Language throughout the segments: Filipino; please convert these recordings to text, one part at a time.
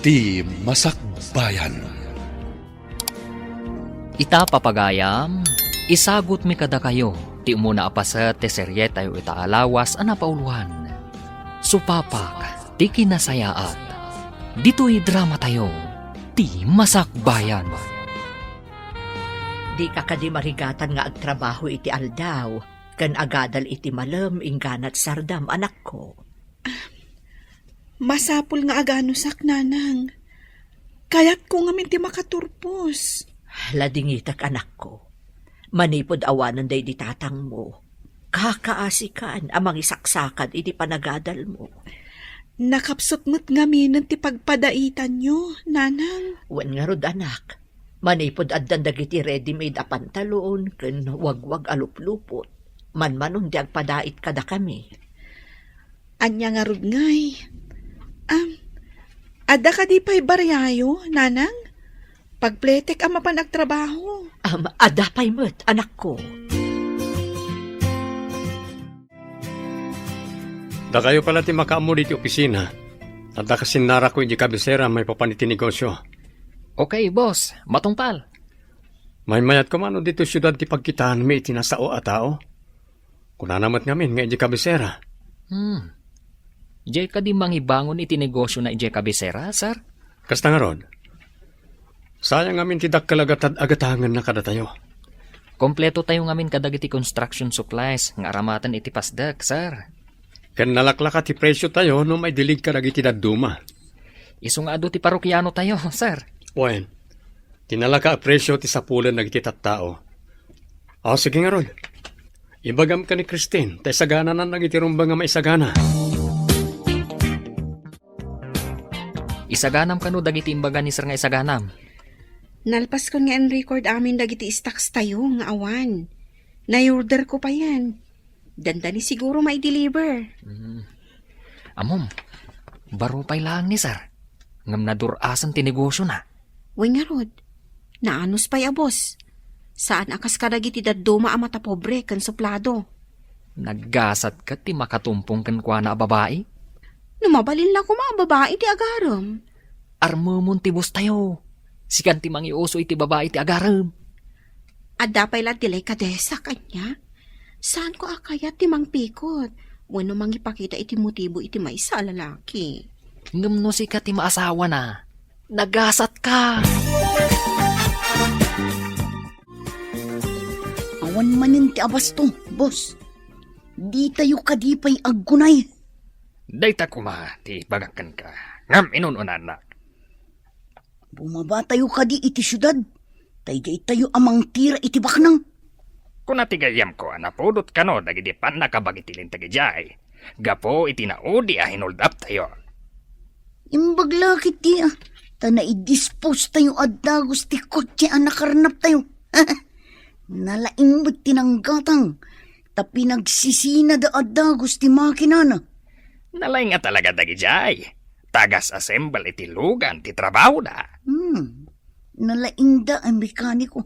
Ti Masakbayan. Ita papagayam, isagot mi kada kayo, ti umuna apaset ti serye tayo itaalawas ana pauluhan. Supapak, ti kinasayaat, dito'y drama tayo, ti Masakbayan. Di ka kadi marigatan nga agtrabaho iti aldaw, kan agadal iti malem ingganat sardam anak ko. Masapul nga aganusak, nanang. Kayat ko nga minti makaturpos. Ladingitak anak ko. Manipod awanan day di tatang mo. Kakaasikan amang isaksakan iti panagadal mo. Nakapsot mo't ngaminan ti pagpadaitan nyo, nanang. Wen nga rod anak. Manipod addan dagiti ready-made a pantalon ken wagwag aluplupot. Manmanong di agpadait kada kami. Anya nga rod ngay. Ada ka di pa'y baryayo, nanang? Pagpletek ang mapanagtrabaho. Adapay mo't anak ko. Da kayo pala ti makaamo diti opisina. At da kasinara ko iti kabisera may papaniti negosyo. Okay, boss, matungpal. May mayat ko mano dito syudad ti pagkitaan may itinasao a tao. Kunanamat ngamin nga iti kabisera. Ijay ka di mangibangon iti negosyo na ijay kabisera, sir? Kasta nga ron. Sayang ngamin ti dakkalagatad agatangan na kada tayo. Kompleto tayo ngamin kadag iti construction supplies, nga aramatan iti pasdak, sir. Ken nalaklaka ti presyo tayo no may dilig ka iti daduma. Iso nga ado ti parokyano tayo, sir. Wen, tinalaka a presyo ti sapulan nagiti tattao. Sige nga ron. Ibagam ka ni Christine, tay sagana na nagitirumba nga maisagana. Isaganam kano dagiti imbaga ni sir nga isaganam. Nalpas ko nga record amin dagiti stocks tayo nga awan. Na-order ko pa yan. Dandani siguro may deliver. Amom, baro pa'y lang ni sir. Ngam nadurasan ti negosyo na. Uy nga rod, naanos pa'y abos. Saan akas ka dagiti daduma ang mata pobre kan suplado? Naggasat ka ti makatumpong kan kwa na babae? Numabalin lang ko mga babae ti agaram. Armumon ti bus tayo. Sikan ti mangiuso iti babae ti agaram. Adda pa'y lang tilay kadesa kanya. Saan ko akayat ti mangpikot? Wano mangipakita iti motibo iti maisa lalaki. Ngam no si ka ti maasawa na. Nagasat ka. Awan manin ti abasto, boss. Di tayo kadipay aggunay. Dayta kuma ti bagakan ka. Ngam inununan na. Bumaba tayo kadi iti syudad. Tayjay tayo amang tira iti baknang. Kung natigayam ko, napudot ka no, dagiti pan nakabagitilin tagijay. Gapo iti naudi hold up tayo. Imbaglakit di ta i-dispose tayo adda gusti kotse ang nakarnap tayo. Nalaing tinanggatang. Tapi nagsisina da adda gusti makina na. Nalay nga talaga dagijay. Tagas assemble iti lugan, ti trabaho da. Nalaing da ang mekaniko.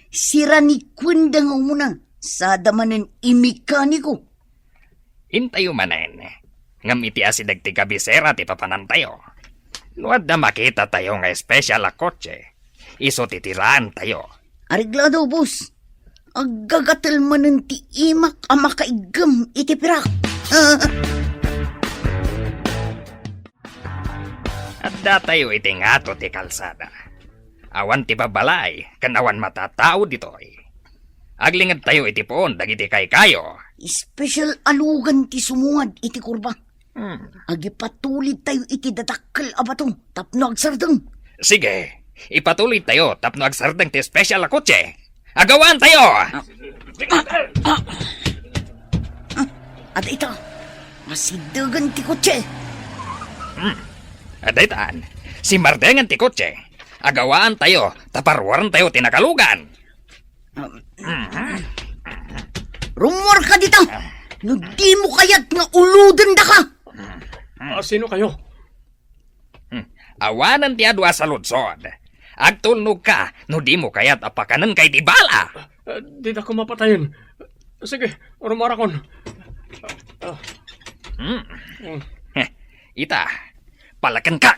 Sira ni Kwenda nga muna. Sa damanan imekaniko. Intayo manen. Ngam iti asidag ti kabisera ti papanan tayo. Nuad na makita tayo nga espesyal a kotse. Iso titiraan tayo. Ariglado, boss. Agagatal manan ti imak ang makaigam iti pirak. At da tayo iti ngato ti kalsada. Awan ti babalay, kanawan matatao ditoy. Aglingad tayo iti poon, dagiti kay kayo. Special alugan ti sumuad iti kurba. Agipatulit tayo iti datakkel abato, tapno agsardeng. Sige, ipatuloy tayo, tapno agsardeng ti special a kotse. Agawan tayo! At ito, masidagan ti kotse. Adaitaan, si Mardengan ti kotse. Agawaan tayo, taparwaran tayo tinakalugan. Rumor ka dito! No di mo kayat nga uludan da ka! Sino kayo? Awanan ti adwa sa lutsod. Agtulnog ka, no di mo kayat apakanan kay di bala. Di na ko mapatayin. Sige, rumarakon. Ita, Palakan ka!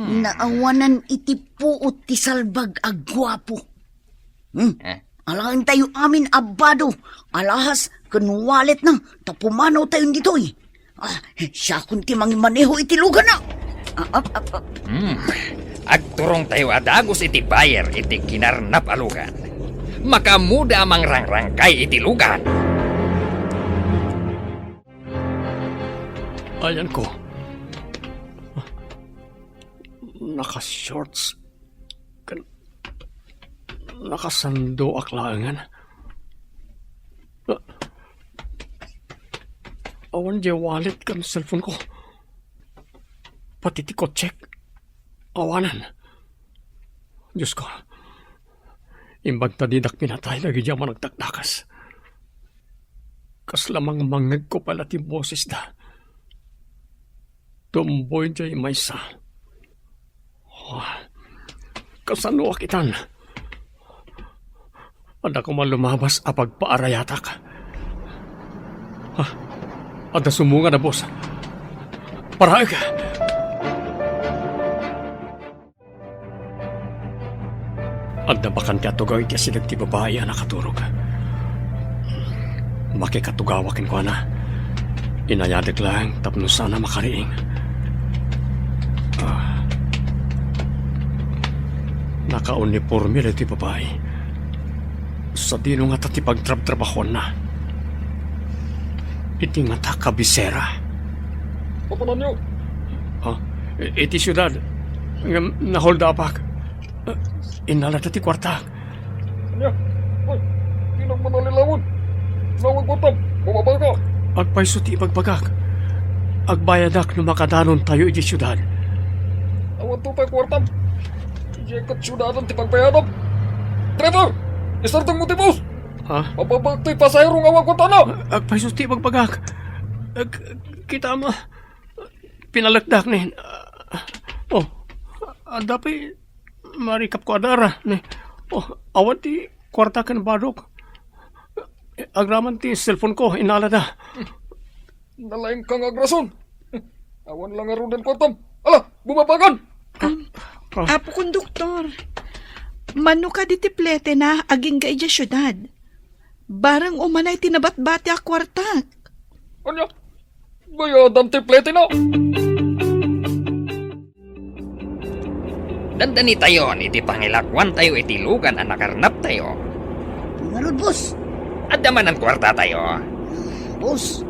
Naawanan iti puot ti salbag agwapo. Alangan tayo amin abado. Alahas, kanwalet na. Tapumanaw tayo dito eh. Siya kunti mangimaneho iti lugan na. Agturong tayo adagos iti bayer iti kinarnap alugan. Makamuda mang rangrangkay iti lugan. Ayan ko. Naka-shorts. Nakasando aklangan. Awan di wallet kan cellphone ko. Pati ti check. Awanan. Diyos ko. Imbag tadidak pinatay lagi diya managtaktakas. Kas lamang mangag ko pala ti boses da. Tumboy diya maysa. Kasano akitan. Ada ko man lumabas apag paarayatak. Ada sumunga na boss. Paraag. Ada bakan ti atugay ti silag ti babae na nakaturog. Makikatugawakin ko na. Inayadag lang tapno sana makariing. Naka-uniforme rin ti babae. Sa dino nga ti pagtrab-trabahon na. Iti nga ta kabisera. Papanan niyo? Iti syudad. Nahold apak. Inala ti kwarta. Kanya? Ay, di nang manalilawon. Nawag ko tam, bumabal ka. Agpaiso ti ibagbagak. Agbayadak no makadanon tayo iti syudad. Awan to tayo kwartam. Ijekat syudadan ti pagpayanap. Trevor! Isartang mo ti boss! Mababag to'y pasahirong awag ko tanaw! Agpaiso ti ibagbagak. Kita mo. Pinalagdak ni. Dapat marikap ko adara. Awan ti kwarta kan badok. Agraman ti cellphone ko, inalada. Nalaing kang agrason. Awan lang arudan kwartam. Ala, bumabagan! Apo konduktor, mano ka di tiplete na aging ka ija syudad. Barang umanay tinabat-bati a kwartak. Kanya? Bayadam tiplete na! Dandani tayo iti pangilakwan tayo iti lugan ang nakarnap tayo. Ngarod, boss. At daman ang kwarta tayo. Boss,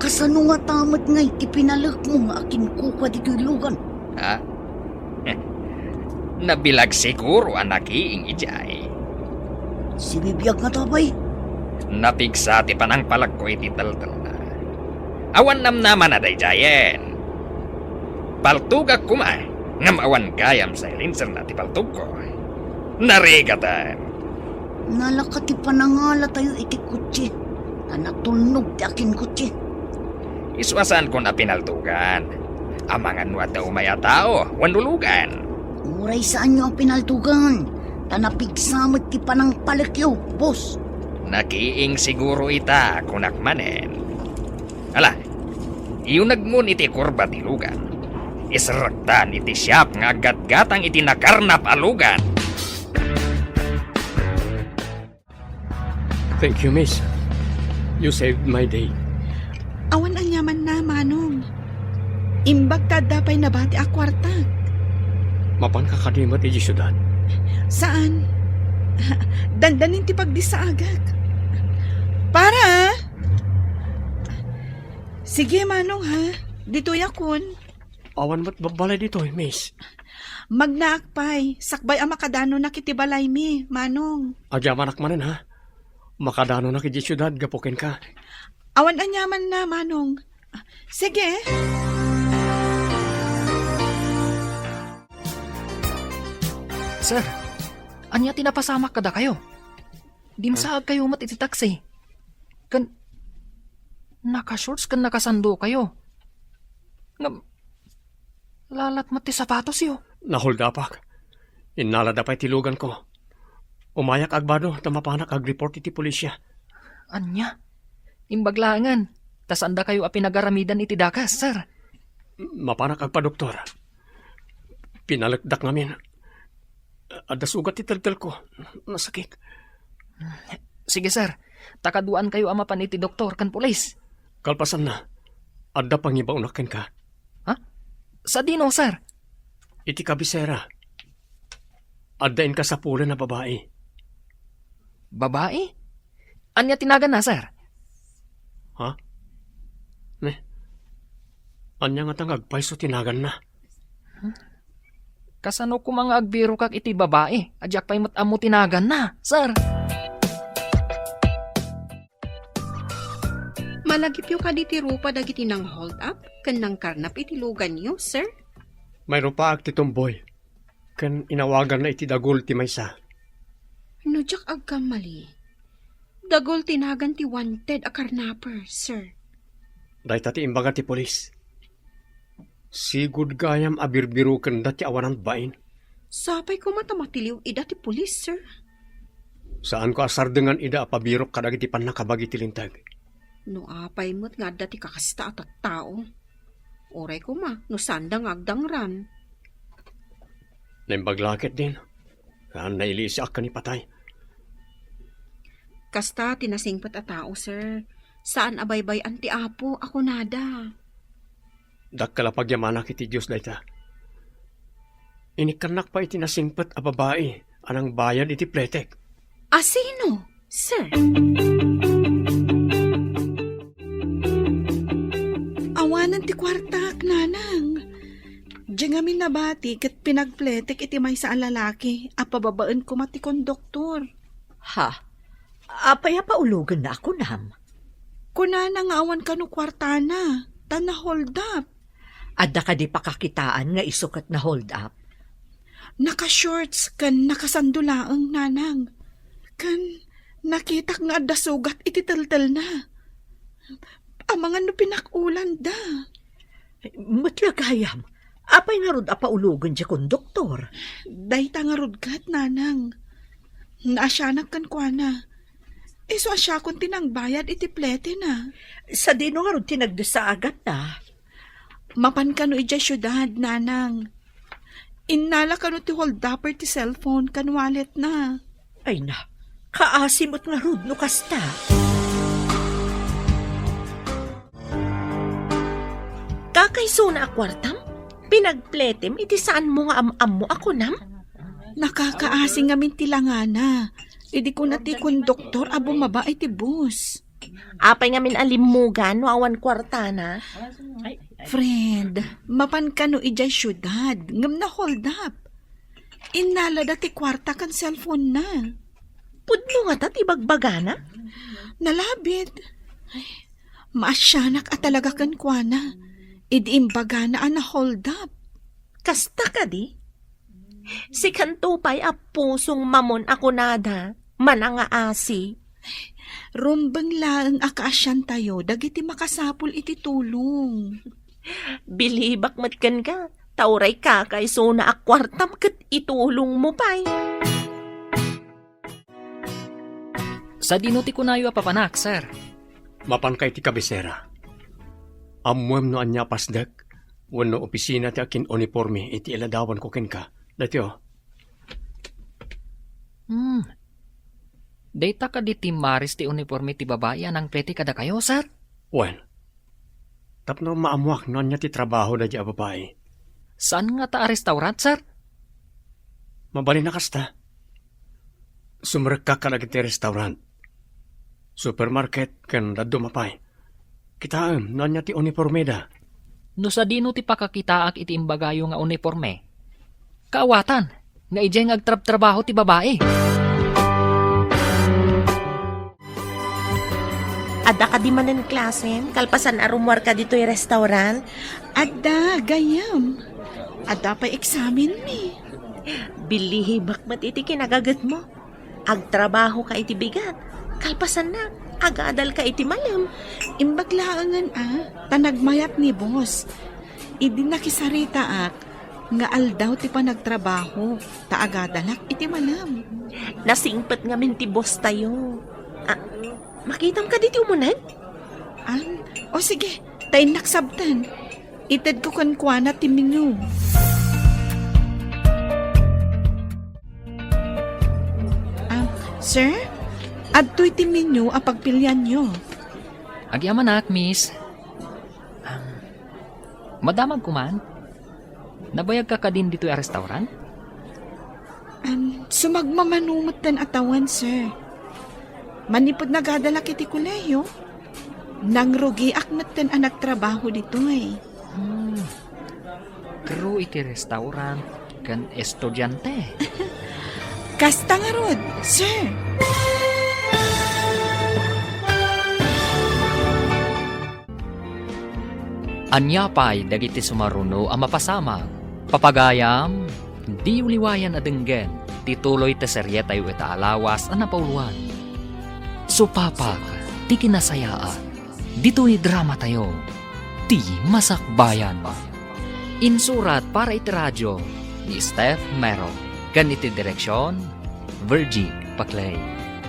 kasano nga tamat nga iti pinalak mo nga akin kuka di lugan. Nabilag siguro ang nakiing ijay. Si bibiyag nga tabay. Napigsa ti panang palag ko iti taltal na. Awan namnaman na dayjayen. Paltugak kuma. Ngam awan gayam sa ilinser na ti paltug ko. Narigatan. Nalaka ti panangala tayo iti kutsi. Anatulnog ti akin kutsi. Iswasan ko na pinaltugan. Amangan mo at umaya tao, wanulugan. Uray saan nyo ang pinaltugan? Tanapigsamot ti panang palakyo, boss. Nakiing siguro ita kunakmanen. Ala, iyon nagmun iti kurba ti lugan. Israktan iti siyap nga gatgatang iti nakarnap alugan. Thank you, miss. You saved my day. Awan ang yaman na, Manong. Imbag tadapay na bati a kwartak. Mapan kakadimat iti syudad. Saan? Dandanin ti pagdisaagak. Para! Sige, Manong, ha? Dito yakon. Awan mo't babalay dito, miss. Magnaakpay. Sakbay ang makadano na kitibalay mi, Manong. Agyaman akmanen, ha? Makadano na kiti syudad, gapukin ka. Awan anyaman na, Manong. Sige. Sir, anya tinapasama kada kayo. Dimsaag kayo mat iti taxi. Naka-shorts kan nakasando kayo. Lalat mat ti sapatos yo. Nahold apak. Inalada pa itilugan ko. Umayak agbado, tamapanak ag-report iti pulisya. Anya? Imbaglangan. Tas anda kayo a pinagaramiden iti dakas, sir. Mapanak agpa, doktor. Pinalagdak namin. Ada sugat iteltel ko. Nasakit. Sige, sir. Takaduan kayo amapan iti doktor kan pulis. Kalpasan na. Ada pangibaunakin ka. Sa dino, sir? Iti kabisera. Adain ka sa pula na babae. Babae? Anya tinagan na, sir? Ha? Ne? Anya nga tangagpay so tinagan na. Kasano ko mga agbiro kak iti babae? Adyak pa'y matamo tinagan na, sir. Malagip yung kaditi rupa dagiti nang hold up, kan nang karnap iti lugan niyo, sir? Mayroon pa ag titumboy. Kan inawagan na iti dagol ti maysa. No, jak agkamali. Dagol tinagan ti wanted a karnapper, sir. Dahi tati imbaga ti polis. Sigud gayam abirbiru kanda ti awanan bain. Sapay ko matamatiliw ida ti pulis, sir. Saan ko asar dengan ida apabirok kadagiti panakabagi ti lintag. No apay mo't nga dati kakasta at tao. Oray ko no sandang agdangran. Naimbaglaket din. Saan nailisi ak ni patay. Kasta tinasingpat a tao, sir. Saan abaybay anti apo ako nada. Dakkala pagyamanak iti Diyos dayta. Inikanak pa iti nasingpat a babae. Anang bayad iti pletek. Asino, sir? Awanan ti kwartak, nanang. Diyan ngamin nabati kat pinagpletek iti may sa lalaki. Apababaan ko mati konduktor. Ha? Apay paulugan na ako, nam. Kunana nga awan ka no kwartana. Tana hold up. Adda ka di pakakitaan nga isukat na hold up. Naka-shorts kan nakasandulaang nanang. Kan nakitak nga adda sugat iti taltal na. Amangan no pinakulan da. Matlagayam. Apay nga rod apaulugan di konduktor. Dayta nga rudkat, nanang. Naasyanak kan kwa na. So asya kung tinangbayad iti plete na. Sa dino nga rod tinagdasa agad na. Mapan ka no ija syudad, nanang. Innala ka no ti hold upper ti cellphone kan wallet na. Ay na, kaasimot nga rod no kasta. Kakaiso na akwartam? Pinagpletem, iti saan mo nga am-am mo ako, nam? Nakakaasing ngamin tilangana. Idi ko na ti konduktor abo maba iti bus. Apay nga min alimugan, no awan kwartana. Friend, mapan ka no ija syudad. Ngam na hold up. Innala dati kwarta kan cellphone na. Pudno nga tat ibagbagana? Nalabit. Ay, maasyanak at talaga kan kwa na. Idi imbaga na na hold up. Kasta ka di? Si Kantupay a pusong mamon ako nada, mananga asi. Rumbang laang akaasyan tayo, dagiti makasapul iti tulong. Bilibak matkan ka, tauray ka kay so na akwartam kat itulong mo pa'y. Sa dinuti ko na yu apapanak, sir. Mapan kay ti kabisera. Amuem no anya pasdak. Wano opisina ti akin uniforme iti iladawan ko ken ka. Dati Data ka di timaris ti uniforme ti babae anang plete kada kayo, sir? Well, tapno maamuak no anya ti trabaho na di a babae. Saan nga ta restaurant, sir? Mabali na kasta. Sumrek ka kalagi ti restaurant. Supermarket ken daddo mapay. Kitaem no anya ti uniforme da. No sa dino ti pakakitaak iti imbagayo nga uniforme. Kaawatan, nga ijay nga agtrab-trabaho ti babae. Ada ka di manen klasen, kalpasan arumwar ka dito yung restaurant. Ada, gayam. Ada pa examen mi. Bilihibak mat iti kinagagat mo. Agtrabaho ka iti bigat, kalpasan na, agadal ka iti malam. Imbaglaangan tanagmayat ni boss. Idi nakisarita nga aldaw ti panagtrabaho, taagadalak iti malam. Nasingpat nga min ti boss tayo. Makitam ka dito umunag? O sige, tayo naksabtan. Itad ko kankwana ti menu. Sir, adto'y ti menu a pagpilyan nyo. Agyaman nak, miss. Madamag kuman? Nabayag ka din dito yung restaurant? Sumagmamanumot tan atawan, sir. Manipod nagadala kiti kuleyo. Nang rugi akmat tan anak trabaho dito eh. Crew iti restaurant kan estudyante. Kasta nga rod, sir. Anyapay dagiti sumaruno ang mapasama. Papagayam, di uliwayan adenggen, tituloy ta seryeta yu ita alawas ang napauluan. Supapak, ti kinasayaan, dito'y drama tayo, ti masakbayan. Insurat para iti radyo ni Steph Mero, kan iti direksyon, Virgie Paclay.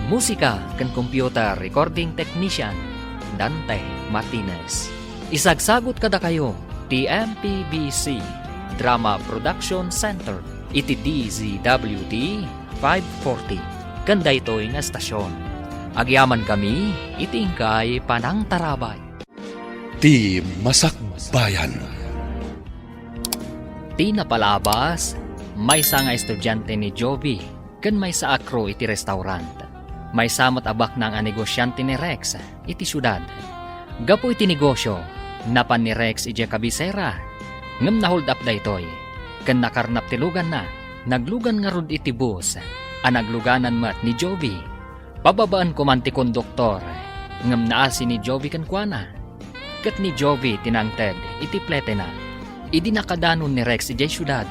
Musika kan computer recording technician, Dante Martinez. Isagsagot kada kayo, TMPBC Drama Production Center, iti DZWD 540. Kanda ito'y nga estasyon. Agyaman kami, itingkay panang tarabay. Ti Masakbayan. Ti napalabas, may sa nga estudyante ni Jovi, kan may sa akro iti restaurant. May samot abak ng negosyante ni Rex, iti syudad. Gapo iti negosyo, napan ni Rex iti kabisera. Ngam na hold up da itoy. Kan nakarnap tilugan na, naglugan nga rod iti bus. Nagluganan mat ni Jovi. Pababaan ko man ti konduktor. Ngam naasi ni Jovi kan kuana. Kat ni Jovi tinangted, iti plete na. Idi nakadanon ni Rex iti syudad.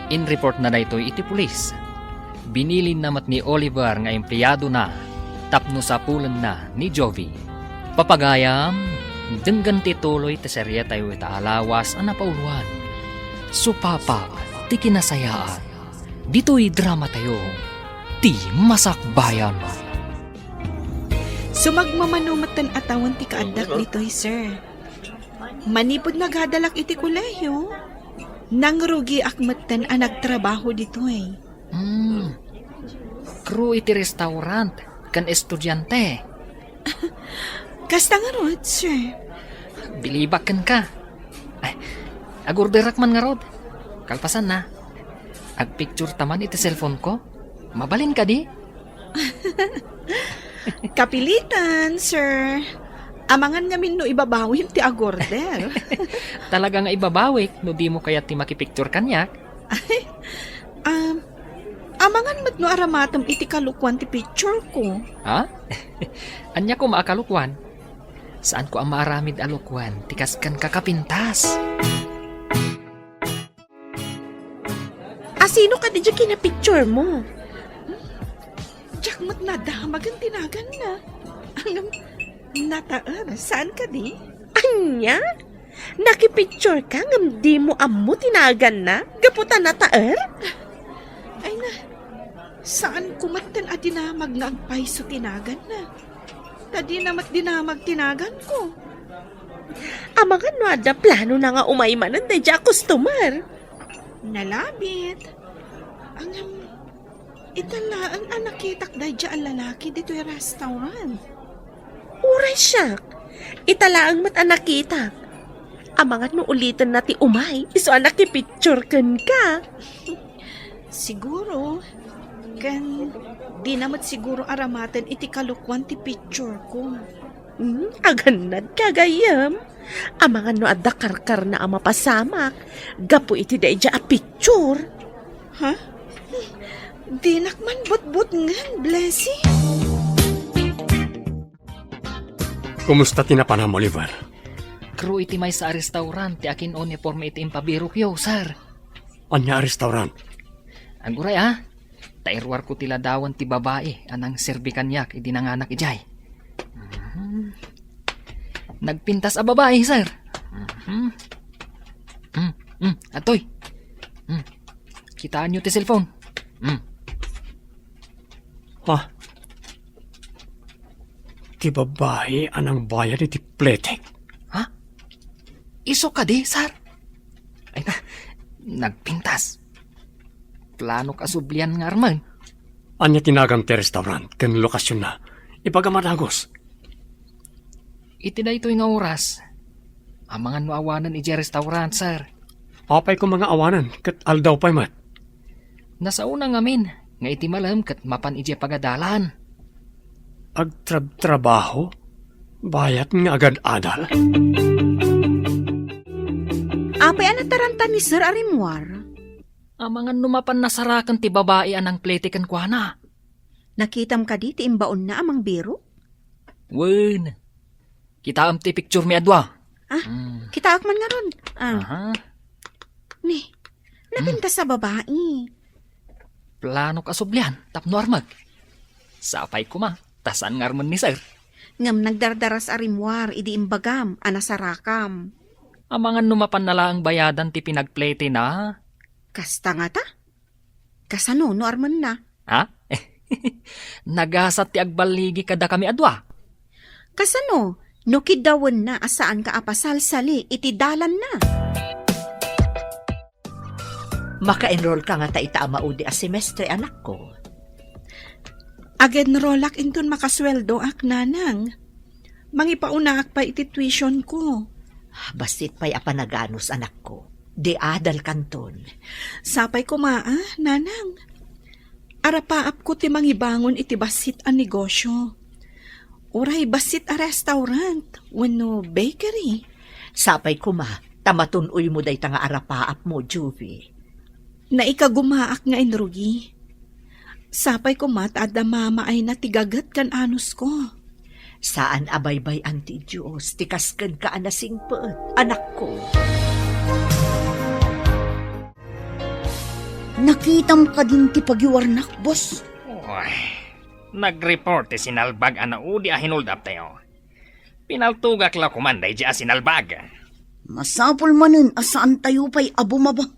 In report na da itoy iti pulis. Binilin namat ni Oliver nga empleyado na. Tapno sa pulan na ni Jovi. Papagayam, denggan tituloy ti seryeta yu ita alawas ang napauluan. Supapa, ti kinasayaan. Dito'y drama tayo, ti masakbayan. Sumagmamanumatan atawan ti kaadak dito'y, sir. Manipod nagadalak iti kuleyo. Nang rugi akmatan ang nagtrabaho dito'y. Crew iti restaurant, kan estudyante. Kasta nga rod, sir. Bilibakan ka. Ay, agorderak man nga rod. Kalpasan na. Agpicture taman iti cellphone ko. Mabalin ka di? Kapilitan, sir. Amangan ngamin no ibabawin ti agorder. Talaga nga ibabawik, no di mo kaya ti makipicture kanyak. Amangan mat no aramatam iti kalukwan ti picture ko. Ha? Anya ko maakalukwan? Saan ko ang maaramid alukwan? Tikas kan kakapintas. Sino ka di dyan kinapicture mo? Diyak mat na damagan tinagan na. Ang nataar, saan ka di? Anya? Nakipicture ka ngam di mo ammo tinagan na? Gaputan na taer? Ay na, saan kumatan at dinamag nga agpay so tinagan na? Tadi namat dinamag tinagan ko. Amangan no ada plano na nga umaymanan da dya customer. Nalabit. Ang itala ang nakitak da dya ang lalaki dito yung restaurant. Uray siya. Italaang mat nakita. Amangan no ulitin na ti umay. Iso nakipicture kan ka. Siguro, kan di namat siguro aramatan iti kalukwan ti picture ko. Aganad kagayam. Amangan no adda karkar na ama pasamak. Gapo iti da ija a picture. Ha? Di nakman but-but ngan, Blessy. Kumusta tinapanam, Oliver? Crew iti may sa restaurant, ti akin uniforme iti impabirok yo, sir. Anya restaurant? Aguray tairwar ko tila dawan ti babae, anang serbi kanyak, iti nanganak ijay. Nagpintas a babae, sir. Atoy. Kitaan nyo ti cellphone. Ha? Ti babae anang bayan iti pletek. Iso ka di, sir. Ay na, nagpintas. Plano ka sublian nga arman. Anya tinagam ti restaurant, kan lokasyon na. Ipagamadagos. Iti na ito nga oras. Ang mga nuawanan iti restaurant, sir. Apay ko mga awanan, kat aldaw pa'y mat. Nasa una ngamin, nga iti malam kat mapan iti pagadalan. Agtrabaho? Bayat nga agad adal. Apay anataranta ni Sir Arimwar. Ang mga numapan nasarakan ti babae anang pletikan kwa na. Nakitam ka di ti imbaon na amang biro? Wen, kita am ti picture mi adwa. Kita akman nga ron. Aha, Ni, nabinta sa babae. plano ka sublian, tapno armag. Sapay ko ma, tasan nga arman ni sir. Ngam nagdardaras Arimwar, idi imbagam, anasarakam. Ang mga numapan na lang bayadan ti pinagplete na. Kasta nga ta? Kasano, no arman na? Ha? Nagasat ti agbaligi kada kami adwa. Kasano, no kidawan na asaan ka apasal sali, iti dalan na. Maka-enroll ka nga ta itaamaudi a semestre, anak ko. Again rolak inton makasweldo ak nanang. Mangipauna ak pa iti tuition ko. Basit pa'y apanaganos, anak ko. Di adal kanton. Sapay ko nanang. Arapaap ko ti mangibangon iti basit a negosyo. Uray basit a restaurant, wenno bakery. Sapay ko tamatunoy mo day nga arapaap mo, Juvie. Naikagumaak nga inrugi. Sapay ko adda mama ay natigagat kan anus ko. Saan abaybay anti Diyos, tikaskan ka anasing peet, anak ko. Nakitam ka din ti pagiwarnak, boss. Uy, nag-report ti sinalbag anaudi a hinuldap tayo. Pinaltugak la kumanday di a sinalbag. Masapol manen asaan tayo pa'y abumaba.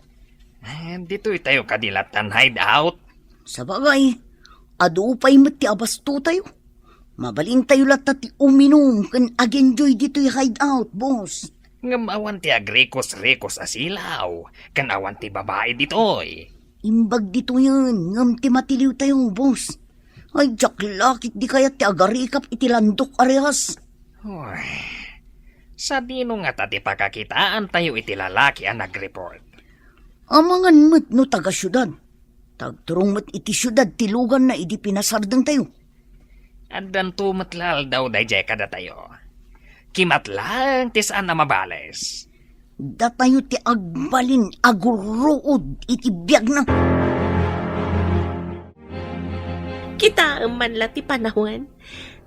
Dito'y tayo kadilatan hideout. Sa bagay, adu pa'y mati abasto tayo. Mabalin tayo lahat ti uminom kan ag-enjoy dito'y hideout, boss. Ngam awan ti agrikos-rikos asilaw. Kan awan ti babae dito'y. Imbag dito yan, ngam ti matiliw tayo, boss. Ay, jaklakit di kaya ti agarikap iti landok arehas. Uy, sa dino nga tati pakakitaan tayo iti lalaki ang nag-report. Amangan mo't no taga syudad. Tagturong mo't iti syudad tilugan na idi pinasardang tayo. Addan tumatlal daw dayjay kada tayo. Kimatlang ti saan na mabales. Datayo ti agbalin aguruod iti biyag na. Kita man la ti panahon.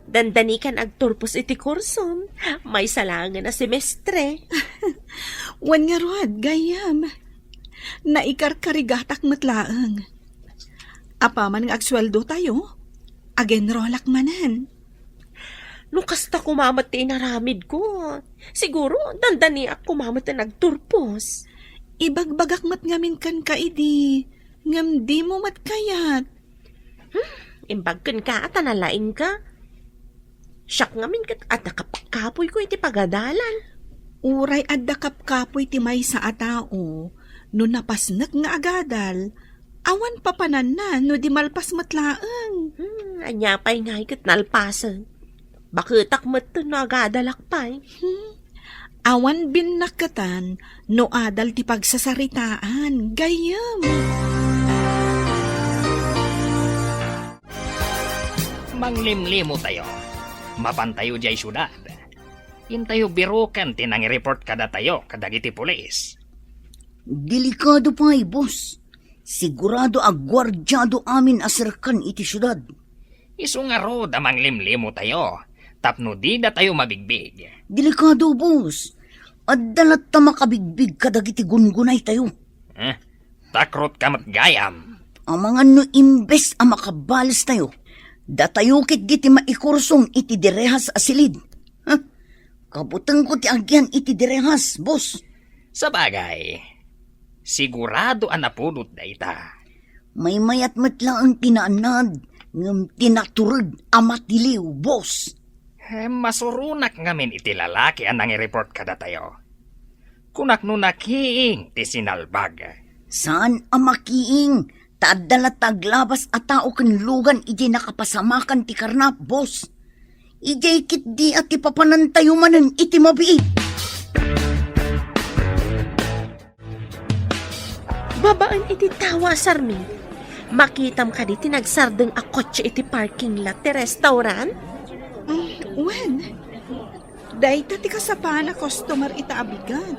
Dandanikan agturpos iti kursom. May salangan na semestre. Wan nga rod, gayam. Naikarkarigatak matlaang. Apaman nga agsweldo tayo, agenrolak manan. No kasta kumamat ti inaramid ko. Siguro, dandani ak kumamat na nagturpos. Ibagbagak mat ngamin kan ka idi, ngam di mo mat kayat. Imbagkan ka at analain ka. Siyak ngamin kat at nakapakapoy ko iti pagadalan. Uray adda kapkapoy ti may sa atao, no napasnak nga agadal, awan papanan na no di malpas matlaang. Anyapay nga ikat nalpasan. Bakit akmat to na agadalak pa'y? Awan binakatan no adal ti pagsasaritaan, gayam. Manglimlimo tayo. Mapantayo jay syudad. Intayo birukan tinang-report kada tayo kadagiti pulis. Delikado pa'y, boss. Sigurado agwardyado amin asirkan iti syudad. Isu nga ro damang limlimo tayo. Tapno di na tayo mabigbig. Delikado, boss. Addalat ta makabigbig kadagiti gungunay tayo. Takrot kamat gayam. Ang mga no imbes ang makabalis tayo. Datayukit diti maikursong iti direhas asilid. Kabutang ko ti agyan iti direhas, boss. Sa bagay, sigurado ang napulot na ita. May mayat matla ang tinaanad ng tinaturad amatiliw, boss. Masurunak ngamin iti lalaki ang nang-report kada tayo. Kunak no nakiing ti sinalbag. Saan ang makiing? Tadala taglabas at tao kanlugan iti nakapasamakan ti karnap, boss. Ijay kit di at ipapanantayo manan iti mabiit. Babaan iti tawa, Sarmi. Makitam ka di tinagsardeng a kotse iti parking lot ti restaurant? When? Dahil ti kasapa na customer ita abigan.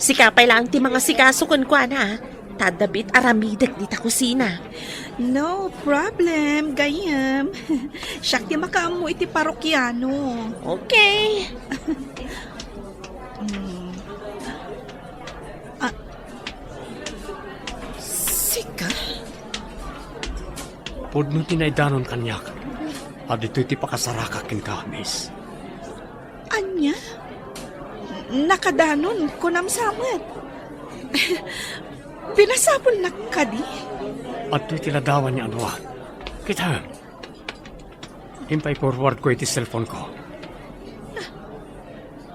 Sikapay lang ti mga sikasukon ko na. Tadabit aramidak di ta kusina. No problem, gayam. Siyak ti makaam mo iti parokyano. Okay. Sika? Pudno tinaydanon kanyak. At ito'y ti pakasarakakin ka, miss. Anya? Nakadanon kunam samat. Pinasapol na kadi? At ito'y tiladawan niya anwa. Kita. Impay forward ko iti cellphone ko.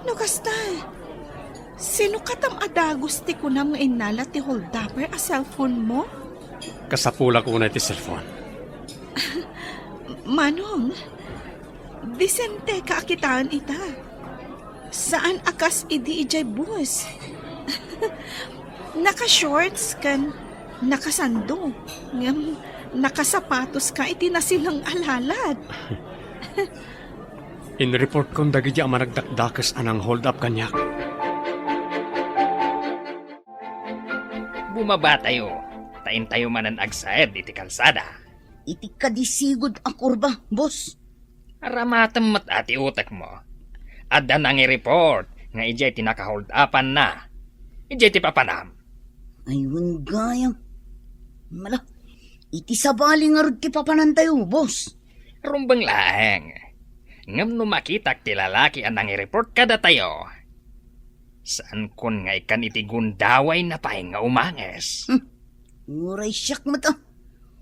No kasta. Sino katam adagos ti kunam nga inala ti holdupper a cellphone mo? Kasapula ko na iti cellphone. Manong, disente ka akitaan ita. Saan akas idi ijay bus? Naka-shorts kan, nakasando, ngam nakasapatos ka iti na silang alalad. In-report kong dagi di ang managdakdakas anang hold up kanyak. Bumaba tayo. Tain tayo manan agsaed iti kalsada. Iti kadisigod ang kurba, boss. Aramatam mat ati utak mo. Adda nang i-report nga ijay tinaka-hold upan na. Ijay ti papanam. Ayun gayam. Mala, iti sabali nga rod ti papanantayo, boss. Rumbang laeng. Ngam no makitak ti lalaki anang i-report kada tayo. Saan kun nga ikan iti gundaway na paeng nga umanges? Uray siyak mata.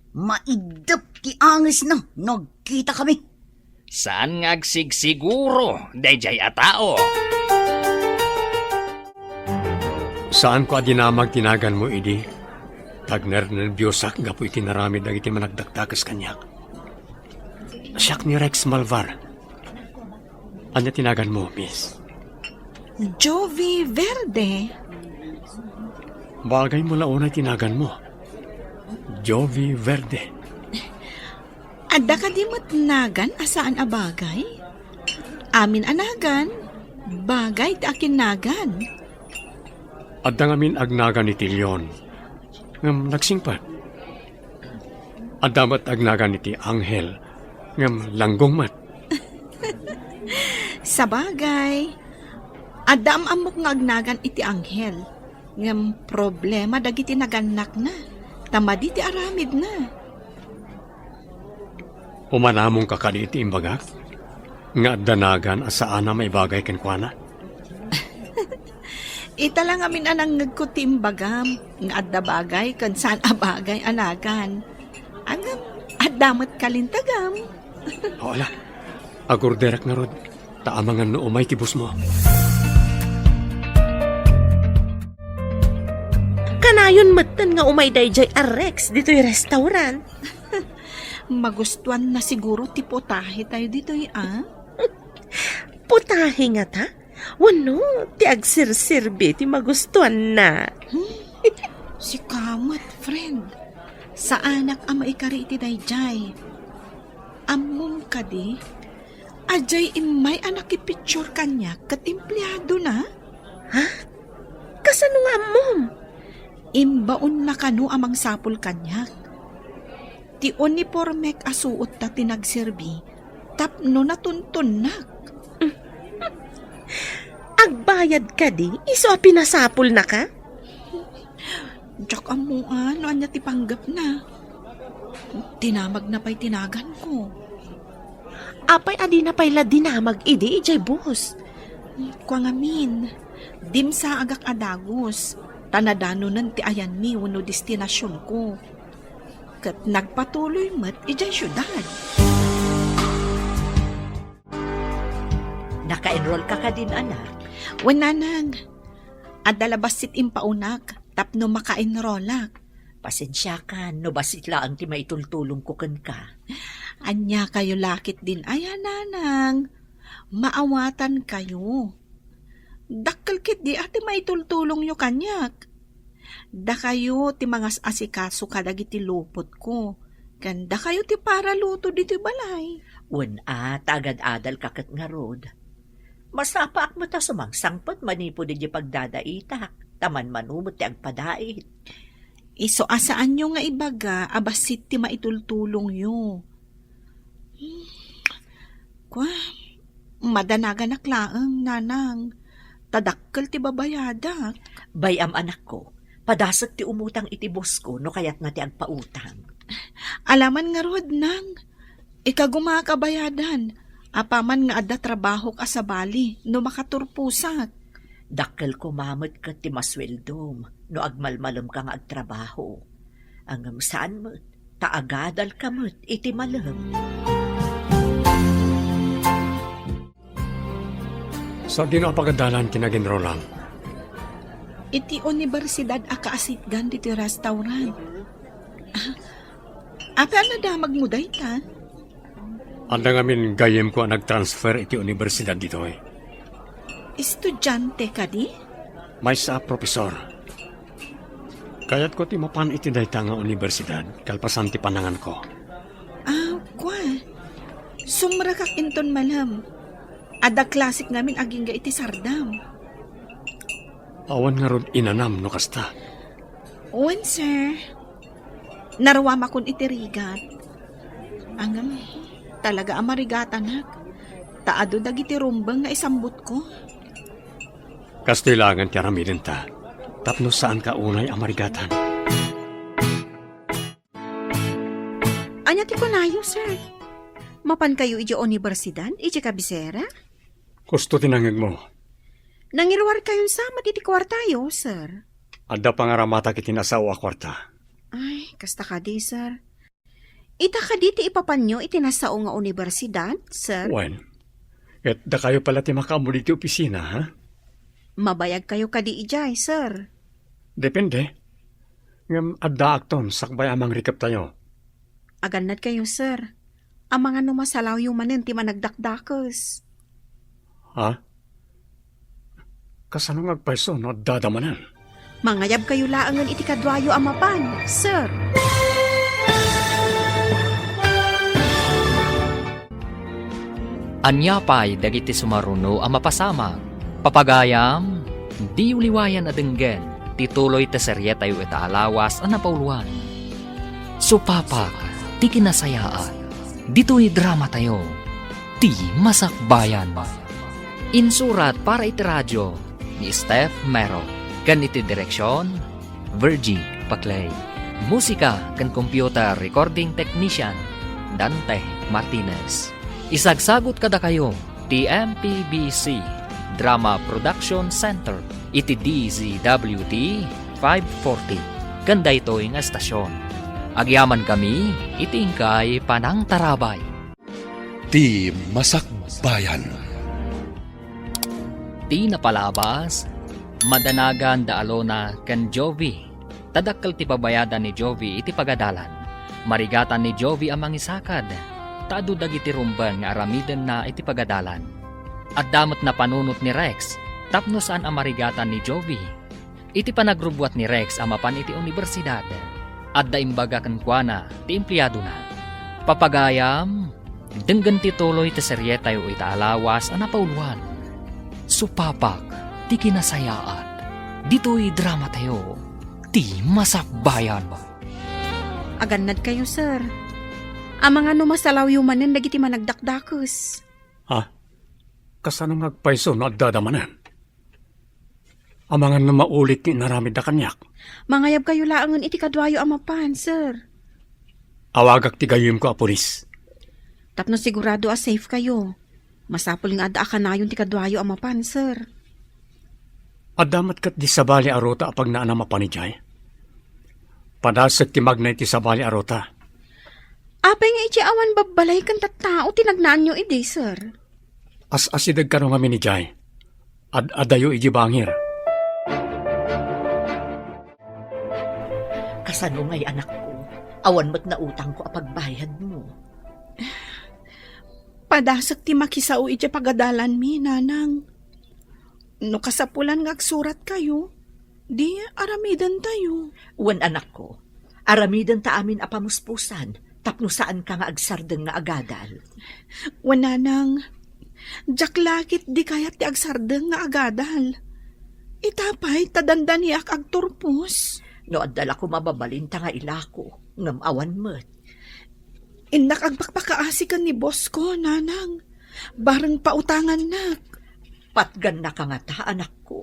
Maidap ti angis na. Nagkita kami. Saan nga agsigsiguro, dayjay a tao? Saan ko adinamag tinagan mo, Idi? Tagner nervyosak nga po itinaramid ang iti managdakdakas kanyak. Siyak ni Rex Malvar. Anya tinagan mo, miss? Jovi Verde. Bagay mo launay tinagan mo. Jovi Verde. Adda ka di matnagan asaan a bagay? Amin anagan, bagay ti akin nagan. Adda ngamin agnagan ni Tilyon. Ngam nagsingpat. Adda mat agnagan ni ti Anghel. Ngam langgong mat. Sa bagay, adda amok nga agnagan iti anghel. Ngam problema dagiti naganak na. Tamadi ti aramid na. Umanamong kakadi iti imbagak. Nga danagan asaan na may bagay kenkwana. Ita lang amin anang nagkutimbagam. Nga adda bagay kan saan a bagay anagan. Agam, addamat kalintagam. Wala. Agurderak na rod. Taamangan no umay tibus mo. Kanayon matan nga umay dayjay a Rex dito'y restaurant. Magustuhan na siguro ti potahe tayo dito Putahe nga ta? Wano, ti agsirsirbi ti magustuhan na. Si Kamat, friend. Sa anak ama ikari iti dayjay. Amom ka di, ajay imay anak ipicture kanya kat empleyado na. Ha? Kasano nga mom? Imbaon na kanu amang sapul kanyak. Ti uniformek asuot ta tinagsirbi, tapno na tuntunak. Agbayad ka di? Iso a pinasapul na ka? Diyak amuan, anya ti panggap na. Tinamag na pa'y tinagan ko. Apay adi na pa'y dinamag idi, ijay boss. Kwa ngamin, dim sa agak adagos, tanadano nan ti ayan mi wano destinasyon ko. Kat nagpatuloy mat ijay syudad. Naka-enroll ka din, anak. Wananang, At dalabasit impaunak, tapno makainrolak. Pasensya ka, no basit lang ti maitultulong ko kan ka. Anya kayo lakit din, ay nanang. Maawatan kayo. Dakkel kit di ati maitultulong nyo kanyak. Da kayo ti mga asikaso kadagiti lupot ko. Ganda kayo ti para luto dito balay. Tagad-adal kakat nga rod. Masapa ak mata sumangsangpot manipo di pagdadaitak. Taman manumot ti agpadait. Iso asaan nyo nga ibaga, abasit ti maitultulong nyo. Kwa, madanagan aklaang nanang. Tadakkel ti babayadak. Bayam anak ko, padasat ti umutang iti boss ko no kayat nga ti agpautang. Alaman nga rod nang, ikagumakabayadan, apaman nga adda trabaho ka sa bali, no makaturpusak. Dakkel ko mamot ka ti masweldom, no agmalmalom ka nga agtrabaho. Ang saan mo, taagadal ka mo't iti malam. Sa ginapagadalan kinaginrolang. Iti universidad akaasitgan diti restaurant. Apa na damag mo day ta? Anda ngamin gayem ko ang nag-transfer iti universidad dito eh. Estudyante ka di? May sa profesor. Kayat ko ti mapan iti dayta nga universidad, kalpasan ti panangan ko. Kwa. Sumra kak inton malam. Ada klasik namin aging ga iti sardam. Awan nga ron inanam no kasta. Owen, sir. Narawam akon iti rigat. Angam, talaga amarigatan hak. Taado dagiti rumbang nga isambut ko. Kastilangan ti aramidin ta. Tapno saan ka unay amarigatan. Anya ti kunayo, sir. Mapan kayo iti universidad, iti kabisera? Gusto tinangig mo. Nangirwar kayo sama iti kwartayo, sir. Adda pangaramata kiti nasawa kwarta. Ay, kasta ka di, sir. Ita ka di ti ipapanyo iti nasao nga universidad, sir. Wen, et da kayo pala ti makamuli ti opisina, ha? Mabayag kayo ka di ijay, sir. Depende. Ngam adda akton sakbay amang rikap tayo. Aganad kayo, sir. Ang mga numasalaw yung manin ti managdakdakos. Ha? Kasano ngagpaiso no dadamanan? Mangayab kayo laangan iti kadwayo amapan, sir. Anyapay dagiti sumaruno ang mapasama. Papagayam, di uliwayan adenggen, tituloy ta serye tayo itaalawas ang napauluan. Supapak, ti kinasayaan, dito'y drama tayo, ti masakbayan. Insurat para iti radyo ni Steph Mero, kan iti direksyon, Virgie Paclay. Musika kan computer recording technician, Dante Martinez. Isagsagot kada kayo, TMPBC Drama Production Center, iti DZWT 540, kanda ito'y nga estasyon. Agyaman kami, itingkay panang tarabay. Ti masakbayan. Ti napalabas, madanagan da alona ken Jovi. Tadakkel ti pabayadan ni Jovi iti pagadalan. Marigatan ni Jovi ang mangisakad. Taado dagiti rumban nga aramiden na iti pagadalan. At damot na panunot ni Rex, tapno saan ang marigatan ni Jovi. Iti panagrubwat ni Rex amapan iti universidad. At daimbaga kankwana ti empleyado na. Papagayam, denggan ti tuloy ti serye tayo itaalawas ang napauluan. Supapak, ti kinasayaan, dito'y drama tayo, ti masakbayan. Aganad kayo, sir. Ang mga numasalaw yung manin dagiti managdakdakos. Ha? Kasano ngagpaiso no dadamanan? Ang mga namaulit ni naramid na kanyak. Mangayab kayo laangan iti kadwayo amapan, sir. Awagak ti gayim ko a pulis. Tapno sigurado a safe kayo. Masapol nga ada ka na yung ti kadwayo amapan, sir. Adamat kat di sabali arota apag naana mapanijay. Padasag ti magnay ti sabali arota. Apay nga iti awan babalay kan tattao tinagnaan nyo ide, sir. As asidag ka no nga minijay. Adayo iji bangir. Kasanungay anak ko, awan mo't na utang ko apagbayad mo. Padasag ti makisao iti pagadalan mi, nanang. No kasapulan nga agsurat kayo, di aramidan tayo. Wan anak ko, aramidan ta amin apamuspusan, tapno saan ka nga agsardeng nga agadal. Wananang, jaklakit di kayat ti agsardeng nga agadal. Itapay, tadandan hiyak agturpos. No adala ko mababalin ta nga ilako, ngam awan mo't. Indak agpakpakaasi ka ni boss ko, nanang. Barang pautangan nak. Patgan na ka nga ta, anak ko.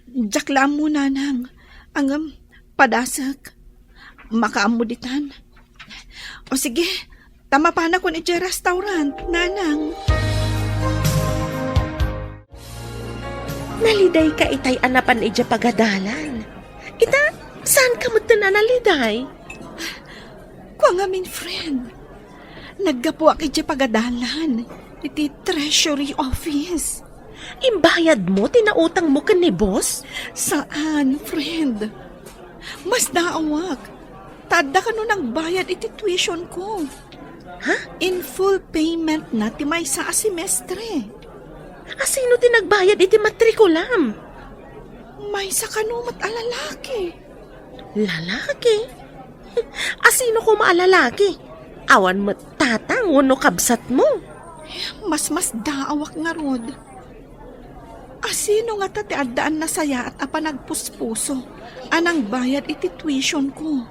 Jakla mo, nanang. Angam, padasag. Makaamuditan. O sige, tama pa na ko ni restaurant, nanang. Naliday ka itay anapan ija pagadalan. Ita, saan ka mo na naliday? Kwa nga min friend. Naggapuak iti pagadalan. Iti treasury office. Imbayad mo, tinautang mo ka ni boss? Saan, friend? Mas naawag. Tada ka nun ang bayad iti tuition ko. Ha? In full payment na ti may sa semestre. Asino tinagbayad iti matrikulam? May sa kanumat alalaki. Lalaki? Asino ko maalalaki? Awan mo tatang no kabsat mo. Mas daawak nga rod. Asino nga tati addaan na saya at apanagpuspuso anang bayad iti tuition ko.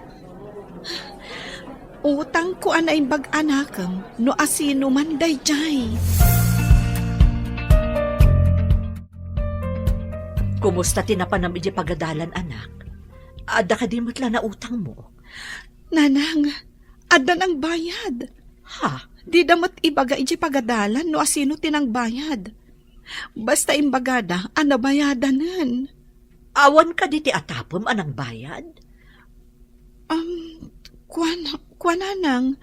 Utang ko anay bag-anakam no asino man dayjay. Kumusta tinapanam iti pagadalan, anak? Ada ka di matla na utang mo. Nanang, adan ang bayad. Ha? Di damat ibaga iti pagadalan no asino tinang bayad. Basta imbagada, anabayadanan. Awan ka di ti atapom anang bayad? Kwananang,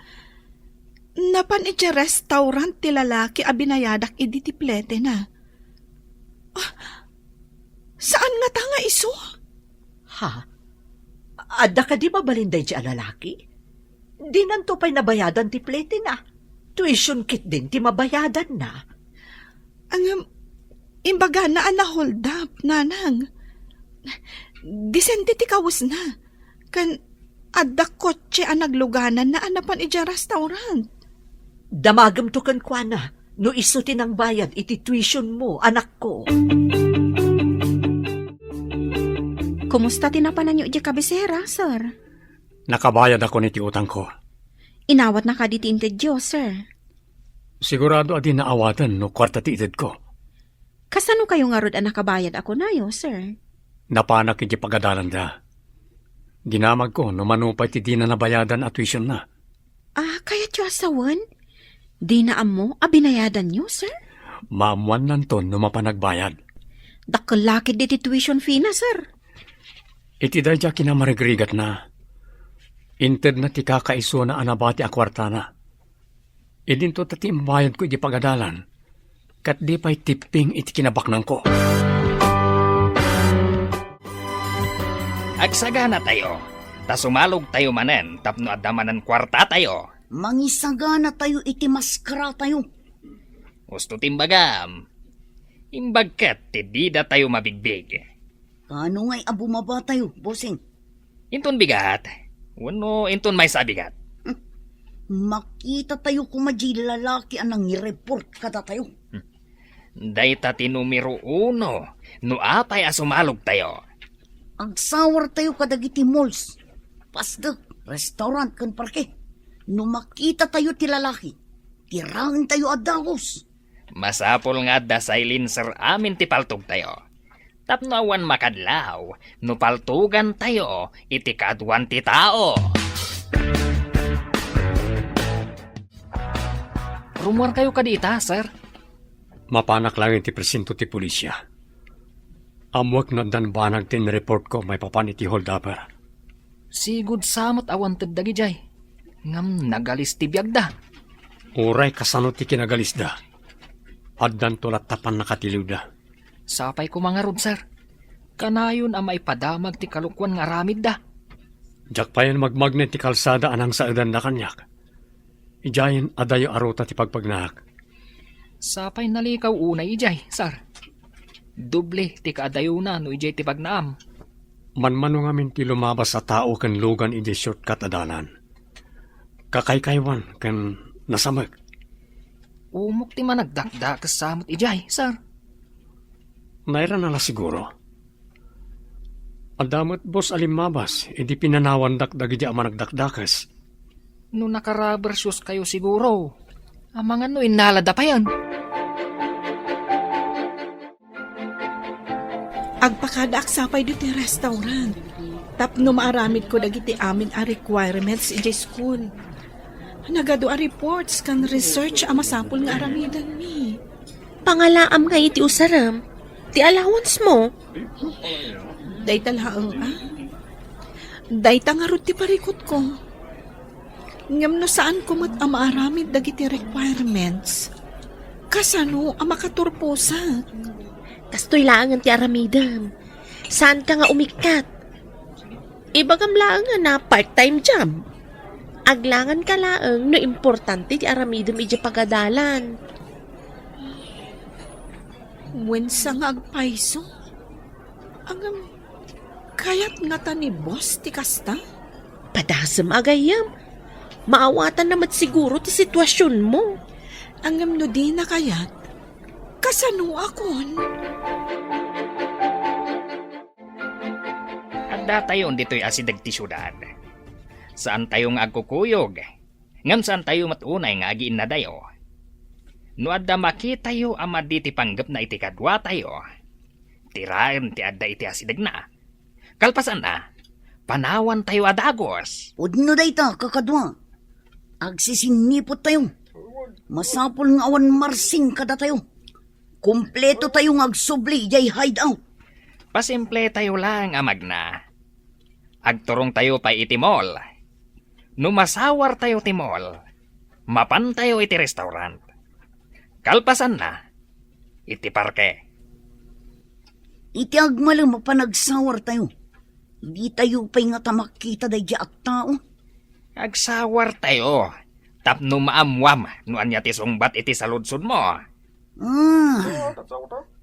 napan iti restaurant ti lalaki abinayadak idi ti plete na. Saan nga tanga iso? Ha? Ada ka di mabalinday di alalaki? Di nanto pa'y nabayadan ti plete na. Tuition kit din ti mabayadan na. Ang imbaga na hold up, nanang. Disente ti kawas na. Kan adda kotse ang nagluganan na anapan iti restaurant. Damagam to kan kwa na, no iso tinang bayad iti tuition mo, anak ko. Kumusta tinapanan niyo iti kabisera, sir? Nakabayad ako niti utang ko. Inawat na ka di Diyos, sir. Sigurado adi naawatan no kwarta ti itid ko. Kasano kayo nga rod ang nakabayad ako na yo, sir? Napanak iti pagadalan da. Dinamag ko no manupay ti di na nabayadan at tuition na. Kaya tiyo asawan? Di na amo, abinayadan niyo, sir? Maamuan lang to no mapanagbayad. Dakalakid di tuition fee na, sir. Iti dayja kinamarigrigat na. Inted na ti kakaiso na anabati a kwarta na. Idin to tati mabayad ko iti pagadalan. Kat di pa'y tipping iti kinabaknang ko. Agsagana tayo. Ta sumalog tayo manen, tapno adamanan kwarta tayo. Mangisagana tayo iti maskara tayo. Gusto timbagam. Imbagkat, tidida tayo mabigbig. Kano nga'y abumaba tayo, bossing? Inton bigat. Wano, inton may sabigat. Makita tayo kumadji lalaki anang i-report kada tayo. Dayta ti numero 1. No apay asumalog tayo. Agsawar tayo kadagiti malls. Pasdak, restaurant kan parke. No makita tayo ti lalaki, tirangin tayo adagos. Masapol nga da silencer amin ti paltog tayo. Tapno awan makadlaw, no paltugan tayo, iti kadwan ti tao. Rumor kayo kadita, sir? Mapanak lang iti presinto ti pulisya. Amwak na danbanag tin report ko may papan iti hold-upper. Sigud samot awan tagdagi jay. Ngam nagalis ti biyagda. Uray kasano ti kinagalisda. Addan tulat tapan nakatiliw da. Sapay ko mga rod, sir. Kanayon ang maipadamag ti kalukwan nga ramid da. Jak pa yan magmagnet ti kalsada anang sa edan na kanyak. Ijayan adayo aruta ti pagpagnak. Sapay nalikaw unay ijay, sar. Doble ti kaadayuna no ijay ti pagnaam. Manmano ngamin ti lumabas sa tao kan lugan ijay shortcut adalan. Kakaykaywan kan nasamag. Umok ti managdakda kasamot ijay, sar. Naira na la siguro. Adamot boss alimabas, edi pinanawan dakdag iti amanagdakdakas. No naka-rubber shoes kayo siguro. Ang mga no inalada pa yan. Agpakada aksapay do ti restaurant. Tapno maaramid ko dagiti amin a requirements iti school. Nagado a reports kan research a masapul nga aramidan mi. Pangalaam nga iti usaram. Ti allowance mo. Day talaang Day tangarot ti parikot ko. Ngam no saan kumot ang maaramid dagiti requirements. Kasano ang makaturpusa? Kastoy laangan ti aramidam. Saan ka nga umikat? Ibagam laangan na part-time job. Aglangan ka laang no importante ti aramidam iti pagadalan. Wensa nga agpaiso? Ang kayat nga ta ni boss ti kasta? Padasam agayam. Maawatan naman siguro ti sitwasyon mo. Ang no di na kayat, kasano akon? At datayon dito'y asidag ti syudad. Saan tayo nga agkukuyog? Ngam saan tayo matunay nga agiin na dayo? No adda makita yo ama di ti panggap na iti kadwa tayo. Tiraen ti adda iti asidag na. Kalpasan na, panawan tayo adagos. Udno day ta, kakadwa. Agsisinipot tayo. Masapol nga awan marsing kada tayo. Kompleto tayong agsubli, jay hideout. Pasimple tayo lang amag na. Agturong tayo pa iti mall. No masawar tayo ti mall, mapan tayo iti restaurant. Kalpasan na, iti parke. Iti agmalam mapanagsawar tayo. Hindi tayo pa'y nga tamakita day at tao. Agsawar tayo. Tapno maamwam, no anya ti sungbat iti saludsod mo.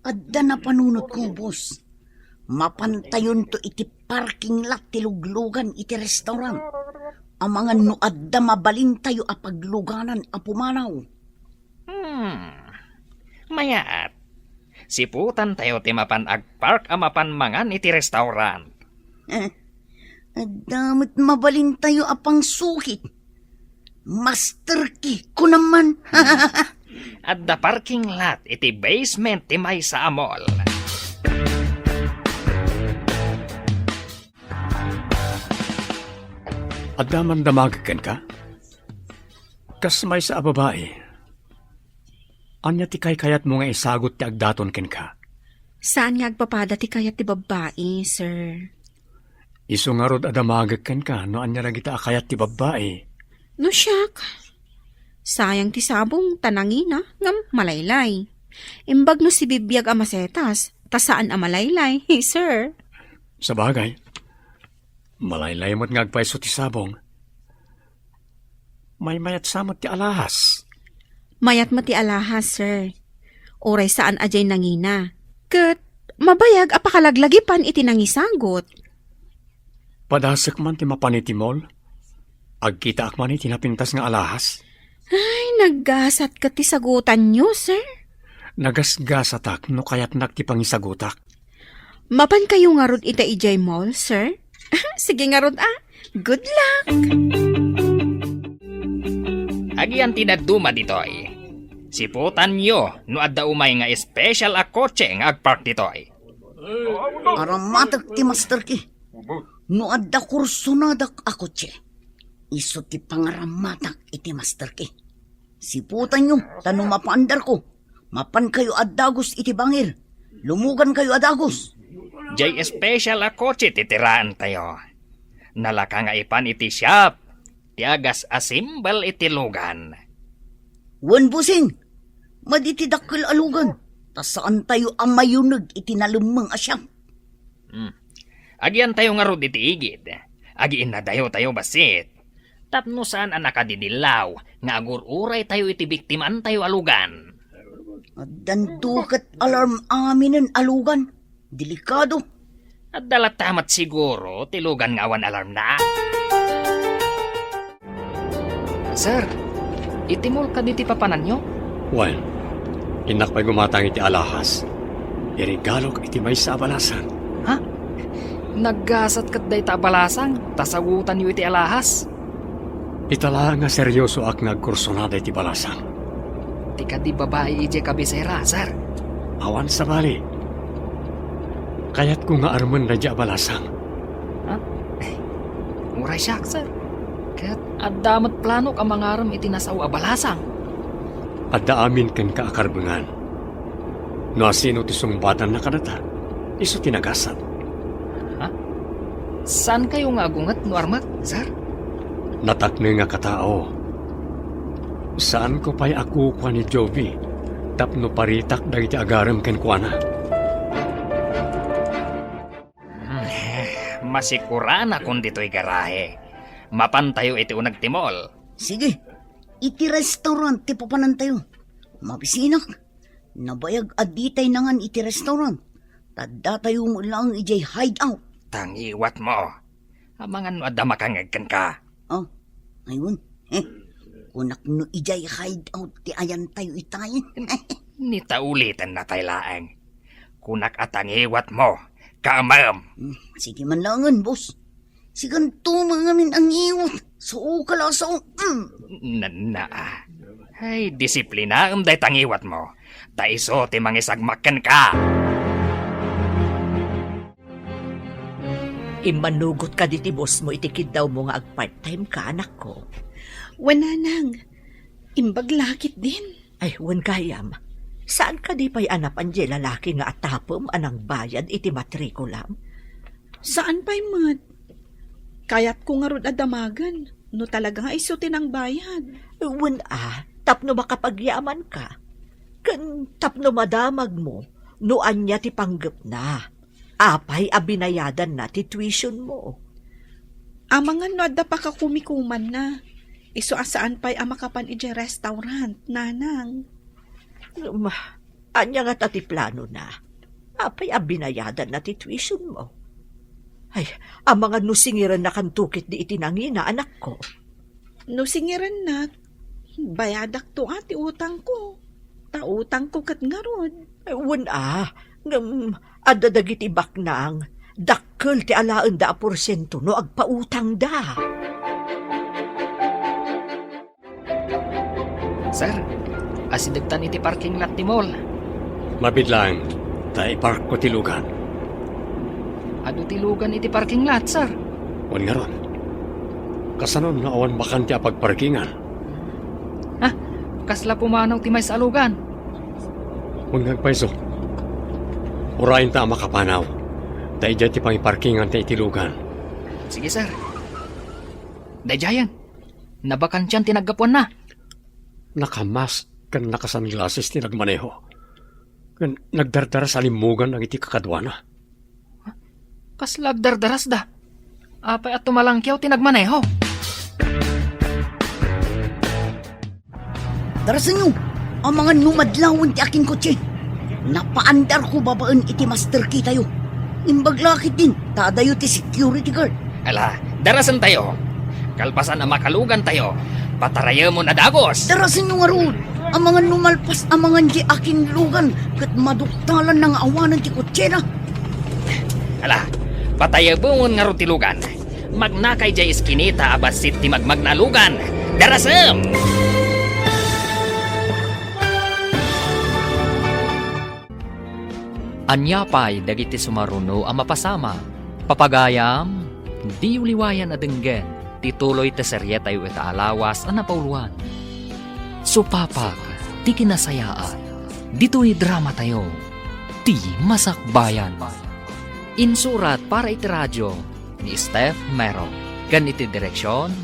Adda na panunot ko, boss. Mapantayon to iti parking lot ti luglugan iti restaurant. Ang mga no adda mabalin tayo a pagluganan a pumanaw. Mayaat. Siputan tayo ti mapan agpark a mapan mangan iti restaurant. Adamot mabalin tayo apang sukit. Master key ko naman. At the parking lot iti basement ti may sa mall. Adaman damagagan ka? Kas may sa babae. Anya ti kayat mo nga isagot ti agdaton ken ka? Saan nga agpapada ti kayat ti babae, sir? Isu nga rod adamagag ken ka no anya lang kita akayat ti babae. No siyak. Sayang ti sabong tanangina ngam malaylay. Imbag no si bibiyag a masetas, ta saan a malaylay, sir? Sa bagay, malaylay mo't ngagpaiso ti sabong. May mayat samot ti alahas. Mayat mati alahas, sir. Oray saan ajay nangina. Kat mabayag apakalaglagipan iti nangisagot. Padasek man ti mapanitimol. Agkita akman iti napintas nga alahas. Ay, naggasat ka ti sagutan nyo, sir. Nagasgasatak no kayat ti pangisagutak. Mapan kayo nga rod ita ijay mall, sir? Sige nga rod Good luck! Agian tinaduma ditoy. Siputan nyo no adda umay nga special a kotse nga agpark ditoy. Aramatak ti master ki. No adda kursunadak ako tse. Iso ti pangaramatak iti master ki. Siputan nyo, tanong mapaandar ko. Mapan kayo adagos iti bangir. Lumugan kayo adagos. Jay special a kotse titiraan tayo. Nalaka nga ipan iti shop. Tiagas a simbal iti lugan. Wan busing, maditidakkel alugan. Ta saan tayo ang mayunag iti nalumang asyam. Agian tayo nga rod iti igid. agiin na dayo tayo basit. Tapno saan ang nakadidilaw, nga agur-uray tayo iti biktiman tayo alugan. Addan dukat alarm aminin alugan. Delikado. At dalatamat siguro, tilugan nga awan alarm na. Sir, itimol ka diti papanan nyo? Well, inakpay gumatang iti alahas. Irigalok iti may sa abalasan. Ha? Naggasat kat day tabalasang, tasagutan yu iti alahas. Itala nga seryoso ak nagkursunada iti balasang. Di ka di babae ije kabisera, sir. Awan sa bali. Kaya't ko nga arman na di abalasang. Ha? Uray siya, sir. Kaya't adamat plano ka mangaram iti nasaw abalasang. At daamin kan kaakarbungan. No asino ti sungbatan na kadata, iso tinagasat. Saan kayo nga agungat no armat, sir? Natakne nga katao. Saan ko pa'y ako kwa ni Jovi, tapno paritak dagiti agaram ken kuana. Masikura na kung dito'y garahe. Mapantayo iti unag timol. Sige, iti restaurant ti papanan tayo. Mabisinak, nabayag aditay nangan iti restaurant. Tadda tayo mo lang ijay hideout. Tangiwat mo. Amangan no adda makangagkan ka. Oh, ayun. Kunak no ijay hideout ti ayan tayo itay. Nitaulitan na tayo laang. Kunak at tangiwat mo. Kaamam. Sige man langan, boss. Siganto mga min ang iwat. So, kalasaw. Na. Ay, disiplina day tangiwat mo. Taiso ti mangisagmakan ka. Imanugot ka diti boss mo, itikid daw mo nga ag-part-time ka, anak ko. Wananang, imbag lakit din. Ay, wan kayam. Saan ka di pa'y anap ang lalaki nga atapom anang bayad iti matrikulam? Saan pa'y mat? Kayat ko nga rod adamagan, no talaga nga isutin ang bayad. Wan tapno makapagyaman ka. Kan tapno madamag mo, noan niya ti panggap na. Apay abinayadan na ti tuition mo. Amangan no adda pa ka kumikuman na. Iso asaan pa'y amakapan ije restaurant, nanang. Anya nga tati plano na. Apay abinayadan na ti tuition mo. Ay, ang mga nusingiran na kantukit di itinangina, anak ko. Nusingiran na, bayadak to ati utang ko. Tautang ko kat nga rod. Wan adadagiti baknang, dakkel ti alaan da porsyento no agpautang da. Sir, asidagtan iti parking lot ni mall. Mabidlang, tayo park ko tilugan. Ado tilugan iti parking lot, sir. Wan nga ron. Kasanon nga awan bakante a pagparkingan. Ha? Kasla pumanaw ti may salugan. Wan nga paiso. Urayin ta makapanaw. Tayo dyan ti pangiparkingan ta itilugan. Sige, sir. Dajayan, nabakansyan tinagapuan na. Nakamas kan nakasunglasses ti nagmaneho. Kan nagdardara sa limugan ang iti kakadwana. Kaslag dardaras da. Apay at tumalangkyaw tinagmaneho. Darasan nyo, ang mga numadlawon ti aking kotse. Napaandar ko babaan iti master key tayo. Imbaglakit din, tadayo ti security guard. Ala, darasan tayo. Kalpasan na makalugan tayo. Pataraya mo na dagos. Darasan nyo nga roon, ang mga numalpas ang mga di aking lugan kat maduktalan ng awanan ti kotse na. Ala, patayabungon nga rutilugan. Magnakay jay iskinita abasit ti magmagnalugan. Darasam! Anyapay dagiti sumaruno ang mapasama. Papagayam, di uliwayan adenggen, tituloy te seryeta yu ita alawas ang napauluan. Supapak, ti kinasayaan, dito'y drama tayo, ti masakbayan. Insurat para iti radyo ni Steph Mero, kan iti direksyon,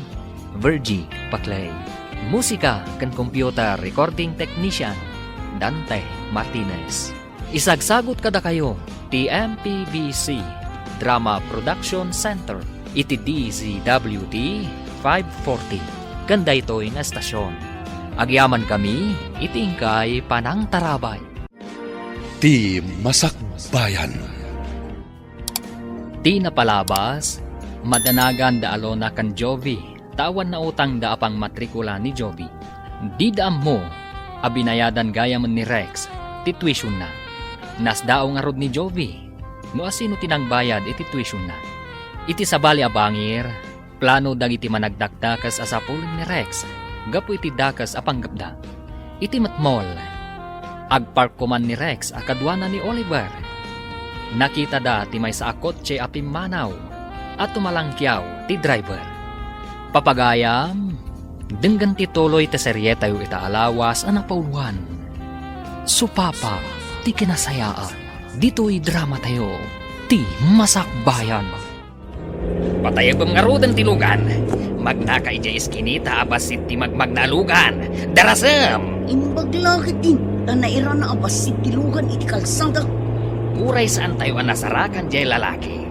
Virgie Paclay. Musika kan computer recording technician, Dante Martinez. Isagsagot kada kayo, TMPBC Drama Production Center. iti DZWD 540. Ganda ito nga estasyon. Agyaman kami, itingkay Panang Tarabay. Ti Masakbayan. Ti napalabas, madanagan da alona kan Jovi, tawan na utang da apang matrikula ni Jovi. Di daam mo, abinayadan gaya man ni Rex, ti tuition na. Nasdao nga rod ni Jovi, no asino tinangbayad iti tuition na. Iti sabali abangir, plano dagiti managdakdakas asapulin ni Rex, gapu iti dakas apanggapda. Iti matmol, agpark ko man ni Rex akadwana ni Oliver. Nakita da ti may sa akotse apimanaw at tumalangkyaw ti driver. Papagayam, denggan ti tuloy ti serye tayo itaalawas ang napauluan. Supapa, ti kinasayaan, dito'y drama tayo, ti Masakbayan. Patayag nga rodan tilugan. Magnaka ija iskinita abasit ti magmagnalugan. Darasam! Imbag lakit din, tanaira na abasit tilugan iti kalsada. Uray saan tayo ang nasarakan jay lalaki.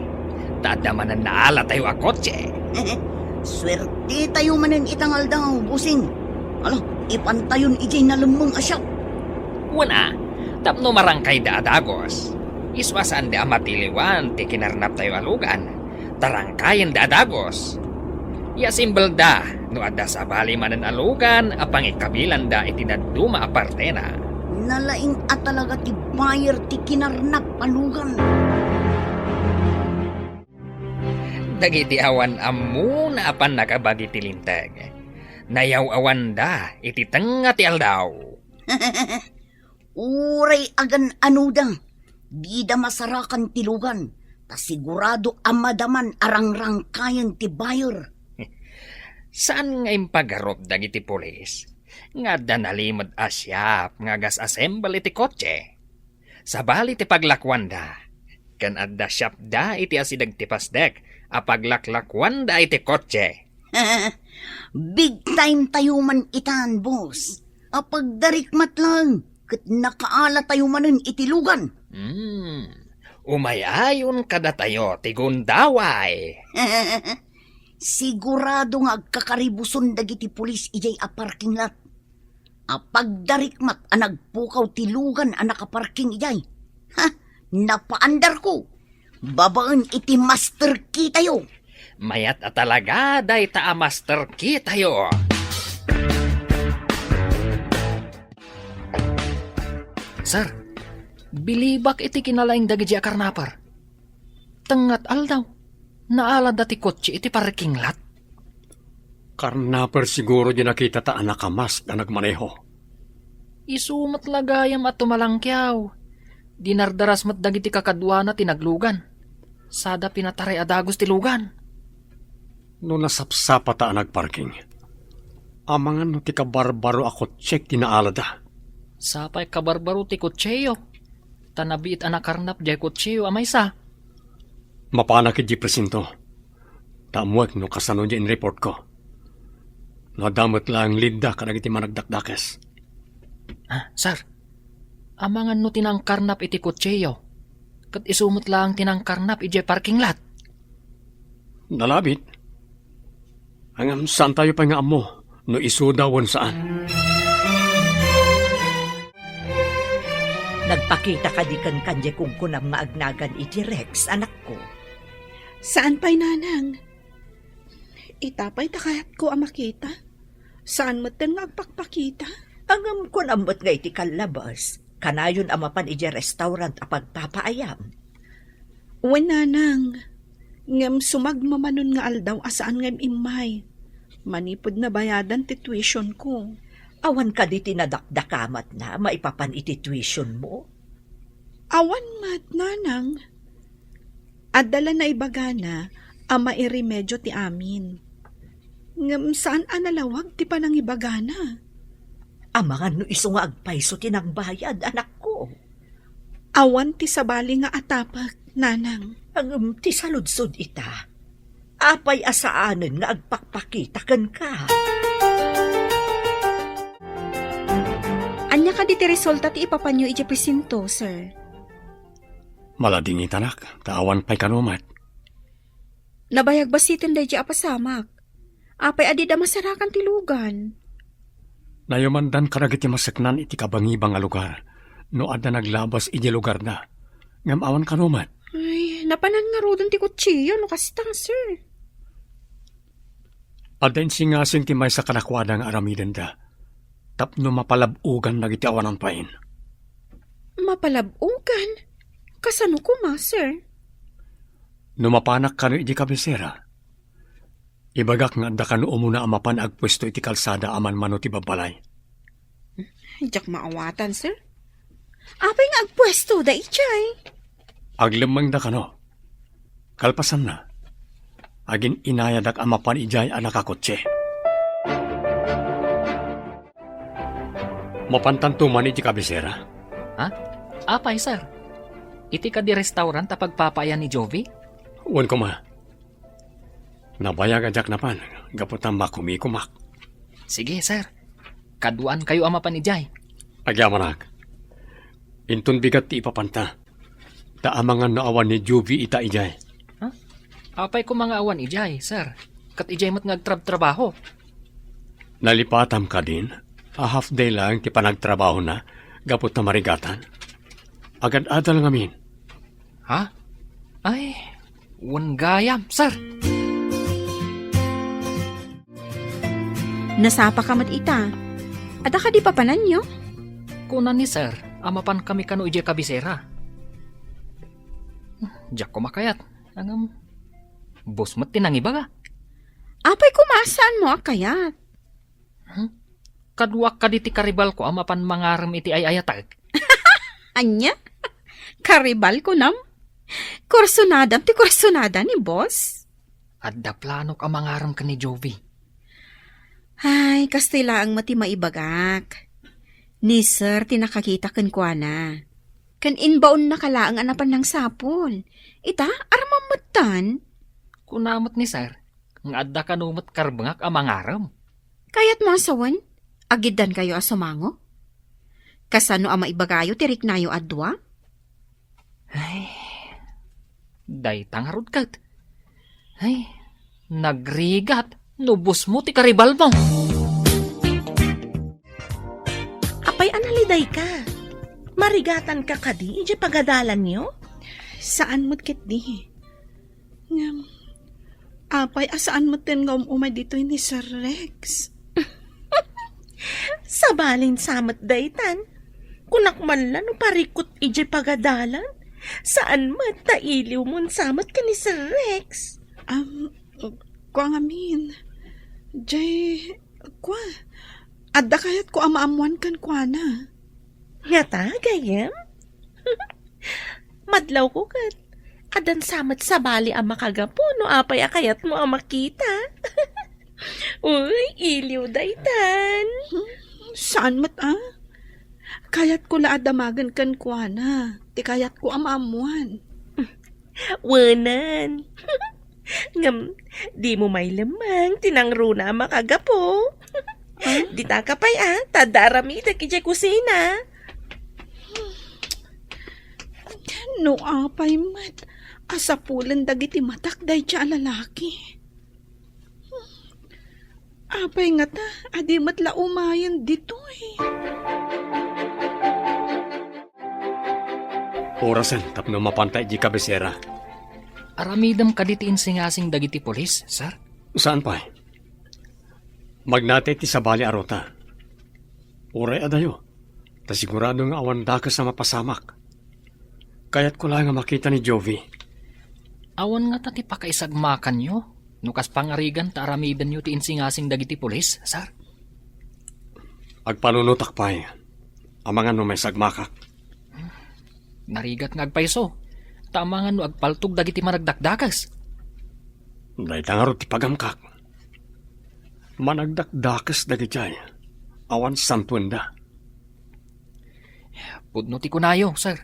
Tadamanan na ala tayo a kotse. Swerte tayo manan itangal daw, busing. Alo, ipantayon ijay nalamang asyak. Una, tapno marangkay da adagos. Iswasan da matiliwan ti kinarnap tayo alugan. Tarangkayan da adagos. Ya simbel da, no adda sa bali manan alugan, apang ikabilan da itinaduma aparte na. Nalaing at talaga ti buyer ti kinarnap alugan. Dagiti awan amu na apan nakabagi ti lintag. Nayaw awan da, iti tenga ti aldaw. Uray agan anudang, di da masarakan tilugan, ta sigurado amadaman arangrangkayan ti buyer. Saan nga impagarop dagiti pulis? Nga danalimod asyap nga gas assemble iti kotse. Sabali ti paglakwan da. Kan adda syap da iti asidag ti pasdek a paglaklakwan da iti kotse. Big time tayo man itan, boss. Apagdarikmat lang, kat nakaala tayo manin itilugan. Umayayon kada tayo ti gundaway. Sigurado nga agkakaribuson dagiti pulis ijay a parking lot. Apagdarikmat a nagpukaw tilugan a nakaparking ijay. Ha, napaandar ko. Babaan iti master key tayo. Mayat at talaga day ta a master key tayo. Sir, bilibak iti kinalaing dagiti akarnapar. Tengat aldaw, naala dati kotse iti parking lot. Karnaper siguro di nakita ta anak kamas na nagmaneho. Isumat lagayam at tumalangkyaw. Dinardaras mat dagiti kakadwa na tinaglugan. Sada pinataray adagos tilugan. No nasapsapa ta nagparking. Amangan no ti kabarbaro ako check tinaalada. Sapay kabarbaro ti kotseyo. Tanabiit anak karnap jay kotseyo amay sa. Mapanak iti presinto. Tamuak no kasano di in report ko. Nadamot lang linda kadagiti managdakdakes. Sir, amangan no tinangkarnap iti kotseyo. Kat isumot lang tinangkarnap iti parking lot. Nalabit. Hangam saan tayo pa nga amo no isudawan saan. Nagpakita ka di kan kung kunam nga agnagan iti Rex, anak ko. Saan pa'y nanang? Itapay takayat ko ang makita. Saan mo nga agpakpakita? Angam kun ambot nga iti kalabas, kanayon amapan iti restaurant a pagpapaayam. Uwan nanang, ngam sumagmamanon nga aldaw asaan ngam imay. Manipod na bayadan ti tuition ko. Awan ka di tinadakdakamat na maipapan iti tuition mo? Awan mat nanang. Adala na ibagana, ama iremedyo ti amin. Ngam saan analawag ti panang ibagana? Amangan no iso nga agpaiso tinang bayad, anak ko. Awan ti sabali nga atapak, nanang. Ang ti saludsod ita. Apay asaanen nga agpakpakitakan ka. Anya ka di ti resulta ti ipapanyo iti presinto, sir? Maladingit anak, taawan pa'y kanumat. Nabayag basitin day di apasamak. Apay adi da masarakan tilugan. Nayamandan karagit ti masaknan iti kabangibang nga lugar. No adda naglabas iti lugar na. Ngam awan kanuman. Ay, napanan nga rodan ti kutsiyo no kasitang, sir. Adain singasing ti may sa kanakwada nga aramiden da. Tapno mapalabugan na iti awanan pain. Mapalabugan? Kasano ko ma, sir? Numapanak ka no iti kabisera. Ibagak nga da ka no umuna amapan agpwesto iti kalsada aman mano ti babalay. Diyak maawatan, sir. Apay nga agpwesto da ichay. Aglemang da ka no. Kalpasan na. Agin inayadak amapan ijay anakakotse. Mapantantuman iti kabisera. Ha? Apay, sir. Iti ka di restaurant tapag papayan ni Jovi? Uwan ko ma. Nabayag ajak napan. Gaputan makumikumak. Sige, sir. Kaduan kayo amapan ni Jay. Agyamanak. Intun bigat ti ipapanta. Taamangan na awan ni Jovi ita ijay. Apay ko mga awan ijay, sir. Kat ijay mo't ngagtrabaho. Nalipatam ka din. A half day lang ti panagtrabaho na. Gapot na marigatan. Agad-adal ngamin. Ha? Ay, gayam, sir. Nasapa ka mat ita. Ada ka di papanan nyo? Kunan ni sir, amapan kami kano ijay kabisera. Diyak ko makayat. Angam, bos mat tinangiba ka. Apay kumasaan mo akayat? Kaduak ka diti karibal ko amapan mangaram iti ay ayatag. Anya? Karibal ko nam? Kursunadam ti kursunada ni boss? Adda plano ka mangaram ka ni Jovi. Ay, kastila ang mati maibagak. Ni sir, tinakakita kan kwa na. Kan inbaon na kalaang anapan ng sapol. Ita, aramamatan. Kunamot ni sir, nga adda kanumot karbangak ang mangaram. Kaya't masawan, agidan kayo asumango? Kasano ang maibagayo tirik nayo adwa? Ay, day tangarod kat. Ay, nagrigat. Nubos mo ti karibal mo. Apay analiday ka. Marigatan ka kadi, ije pagadalan niyo? Saan mo't kit di? Ngam, apay asaan mo't ten nga umay dito ni Sir Rex? Sabalin samot daytan. Kunak man lang no parikot ije pagadalan. Saan mat tailiw mon samot ka ni Sir Rex? Kwa ngamin. Jay, kwa. Adda kayat ko amaamuan kan kwa na. Ngata, gayam? Madlaw ko kat. Adan samot sa bali ang makagapo no apay akayat mo ang makita. Uy, iliw daytan. Saan mat Kayat ko laadamagan kan kwa na. Ti kayat ko amaamuan. Wanan. Ngam, di mo may lamang, tinangro na makagapo. Di ta kapay tadarami da kijay kusina. No apay mat, asapulan dagiti matak day siya lalaki. Apay nga ta, adi mat laumayan dito Orasan tapno mapantay di kabisera. Aramidam ka diti insingasing dagiti polis, sir? Saan pa? Magnate ti sabali arota. Uray adayo. Ta sigurado nga awan dakas sa mapasamak. Kaya't ko lang nga makita ni Jovi. Awan nga tati pakaisagmakan nyo. Nukas pangarigan ta aramidan nyo ti insingasing dagiti polis, sir? Agpanunutak pa amangan no may sagmakak. Narigat nga agpaiso. Tamangan no agpaltog dagiti managdakdakas. Day tangaro ti pagamkak. Managdakdakas dagiti awan santuenda. Pudno ti kunayo, sir.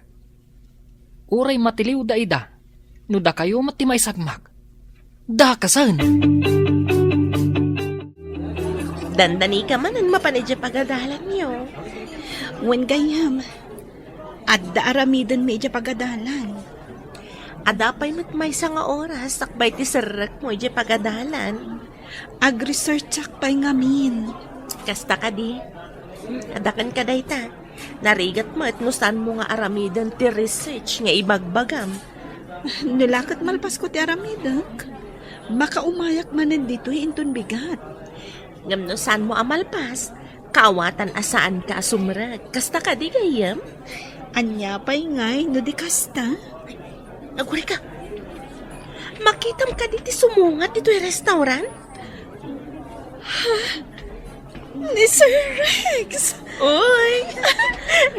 Uray matiliw da ida. No da kayo mati may sagmak. Dakasan! Dandani ka man ang mapanidya pagadalan niyo. Wen gayam, adda aramidan medya pagadalan. Adapay matmay sa nga oras, sakbay ti sarrak mo, ije pagadalan. Ag-research pa'y ngamin. Kasta ka di. Adakan ka dayta. Narigat mo at nusan mo nga aramidan ti research nga ibagbagam. Nilakat malpas ko ti aramidak. Baka umayak manen dito'y inton bigat. Ngam nusan mo amalpas, kawatan asaan ka sumrag. Kasta ka di gayam? Anya pa'y ngay, no di kasta. Aguri ka. Makitam ka diti sumungat dito'y restaurant? Ni Sir Rex! Uy!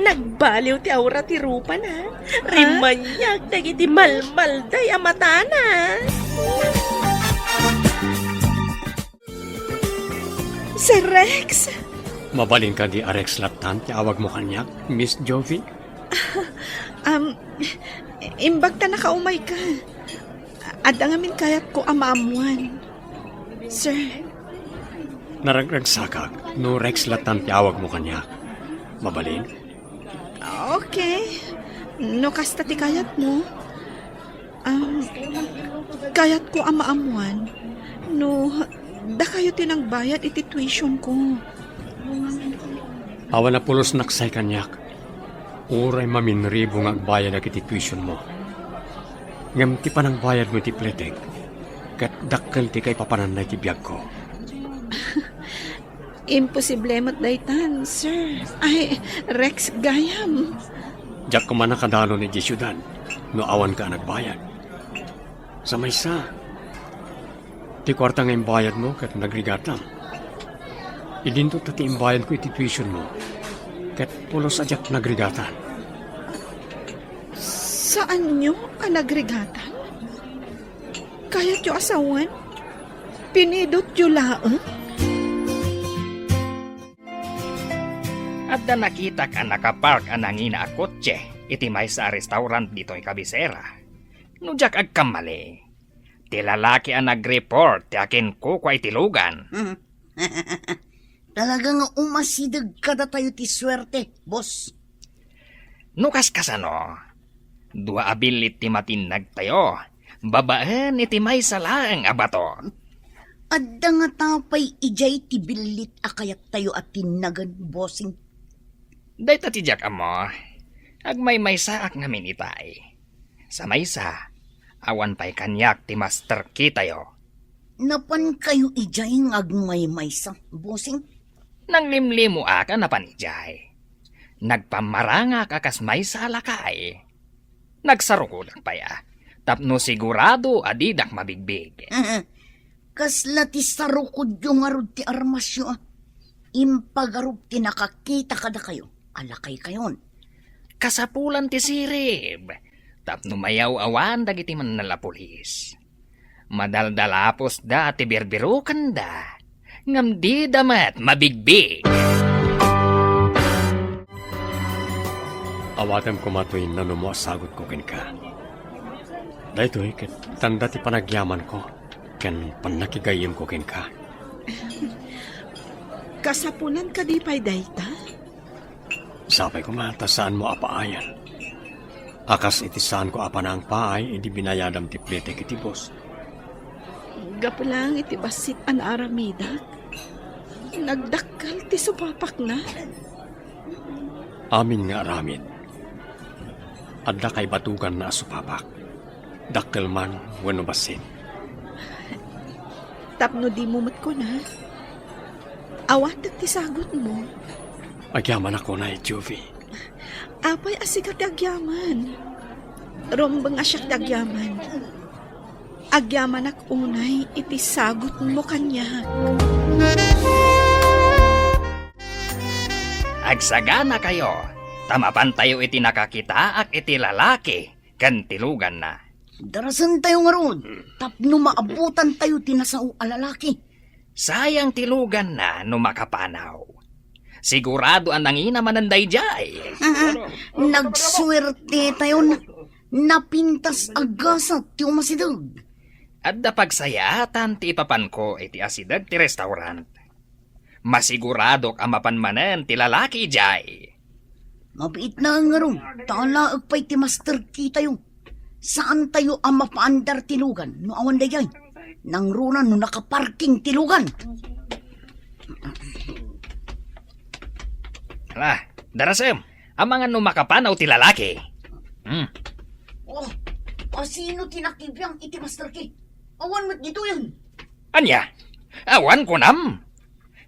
Nagbaliw ti aura ti rupa na. Rimanyag dagiti malmalday amatana. Sir Rex! Mabalin ka di Arex Latan, ti awag mo kanyak, Miss Jovi? Imbag ta nakaumay ka. Adda ngamin kayat ko amaamuan. Sir, Naragragsakag, no Rex Latan, ti awag mo kanyak. Mabalin? okay. No kasta ti kayat mo. Kayat ko amaamuan. No, da kayo tinangbayad iti tuition ko. Awa na pulos naksay kanyak. Uray maminribo nga agbayad iti tuition mo. Ngam ti panang bayad mo ti pletek. Kat dakkel ti kay papananay ti biyag ko. Imposible mat daytan, sir. Ay, Rex gayam. Diyak ko man nakadalo ni Jesudan, no awan ka nagbayad. Sa maysa, ti kwarta nga imbayad mo kat nagrigatam. Idinto ta ti imbayad ko iti tuition mo, kat pulos adyak nagrigatan. Saan nyo anagrigatan? Kayat yung asawan? Pinidot yung laang? At da nakita ka nakapark anangina a kotse, iti may sa restaurant dito'y kabisera. Nujak agkamali. Ti lalaki ang nag-report, ti akin ko kwa itilugan. Talagang umasidag kada tayo ti swerte, boss. Nukas kasano, dua abilit ti matinag tayo, babaan iti may salang abato. Adda nga tapay ijay ti bilit akayat tayo at tinagan, bossing. Dahil tatidyak amo, agmay saak ngamin itay. Sa maysa, awan pa'y kanyak ti master kitayo. Napan kayo ijay ng agmay-maysa, bossing? Nang limlimo aka na panijay. Nagpamaranga kakas may salakay. Nagsarukudak pa ya. Tapno sigurado adidak mabigbig. Kasla ti sarukod yung arod ti armasyo. Impagarog ti nakakita kada kayo. Alakay kayon. Kasapulan ti sirib. Tapno mayaw awan dagiti man nala pulis. Madaldalapos da ti birbirukan da. Ngam di damat mabigbig. Awatem ko matoy nano mo asagot ko ken ka. Dahito'y ket tanda ti panagyaman ko, ken panakigayim ko ken ka. Kasapunan ka di pa'y dayta? Sabay ko mata saan mo apaayan. Akas iti saan ko apa na ang paay, hindi binayadam ti pletek iti boss. Gapulang iti basit an aramidak. Nagdakkel ti supapak na. Amin nga aramid. Adda kay batugan na supapak. Dakkel man, wano basit. Tapno di mo mat ko na. Awat ti sagot mo. Agyaman ako na Jovi. Apay asigat agyaman. Rombang asyak agyaman. Agyaman ak unay iti sagot mo kanya. Agsagana kayo. Tamapan tayo iti nakakita ak iti lalaki. Kan tilugan na. Darasan tayo nga ron. Tapno maabutan tayo tinasao alalaki. Sayang tilugan na no makapanaw. Sigurado ang nangina mananday jay. Nagswerte tayo na. Napintas agasat ti umasidag. At dapagsayatan ti ipapan ko iti asidag ti restaurant. Masiguradok ang mapanmanan ti lalaki jay. Mabait na nga ron. Talaag pa'y ti master key tayo. Saan tayo ang mapaandar tilugan? No awan dayay. Nang runa no nakaparking tilugan. Hala, darasem. Ang mga numakapanaw ti lalaki. Oh, sino tinakibiyang iti Master K? Awan mat dito yan. Anya? Awan ko nam.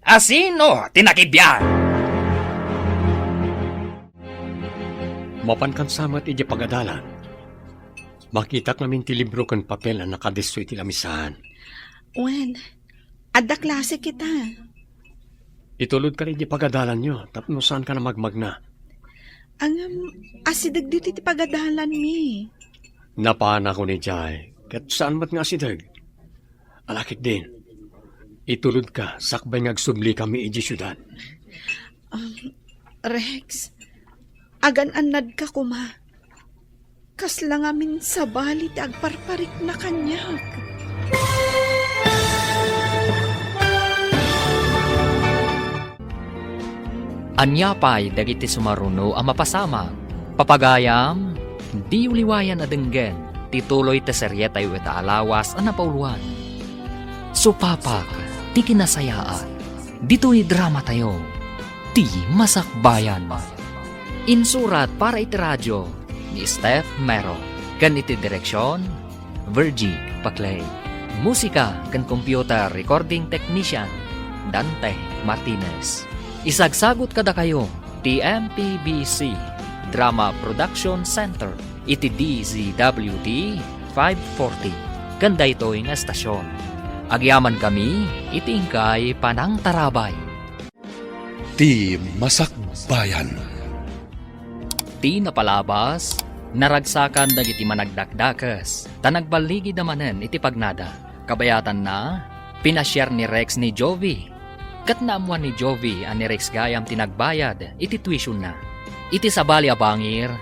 Asino tinakibyan? Mapan kan samat iti pagadalan. Makitak namin ti libro kan papel na nakadisoy ti lamisahan. Wen, adda klase kita. Itulod ka rin di pagadalan nyo, tapno saan ka na magmagna. Ang asidag dito ti pagadalan mi. Napaan ako ni Jai, kat saan mat nga sidag? Alakit din. Itulod ka, sakbay ngagsubli kami iji syudad. Rex, agan-anad ka kuma. Kasla ngamin sa bali ti agparparik na kanyag. Anyapay dagiti sumaruno ang mapasama. Papagayam, di uliwayan adenggen, tituloy te serye tayo ita alawas ang napauluan. Supapak, ti kinasayaan, dito'y drama tayo, ti masakbayan. Insurat para iti radyo ni Steph Mero, kan iti direksyon, Virgie Paclay. Musika kan computer recording technician, Dante Martinez. Isagsagot kada kayo, TMPBC Drama Production Center, iti DZWD 540. Ganda ito'y nga estasyon. Agyaman kami, itingkay panang tarabay. Ti Masakbayan. Ti napalabas, naragsakan dagiti managdakdakas, tanagbaligi damanen iti pagnada. Kabayatan na, pinasyar ni Rex ni Jovi. Kat naamuan ni Jovi ang ni Rex gayam tinagbayad, iti tuition na. Iti sabali abangir,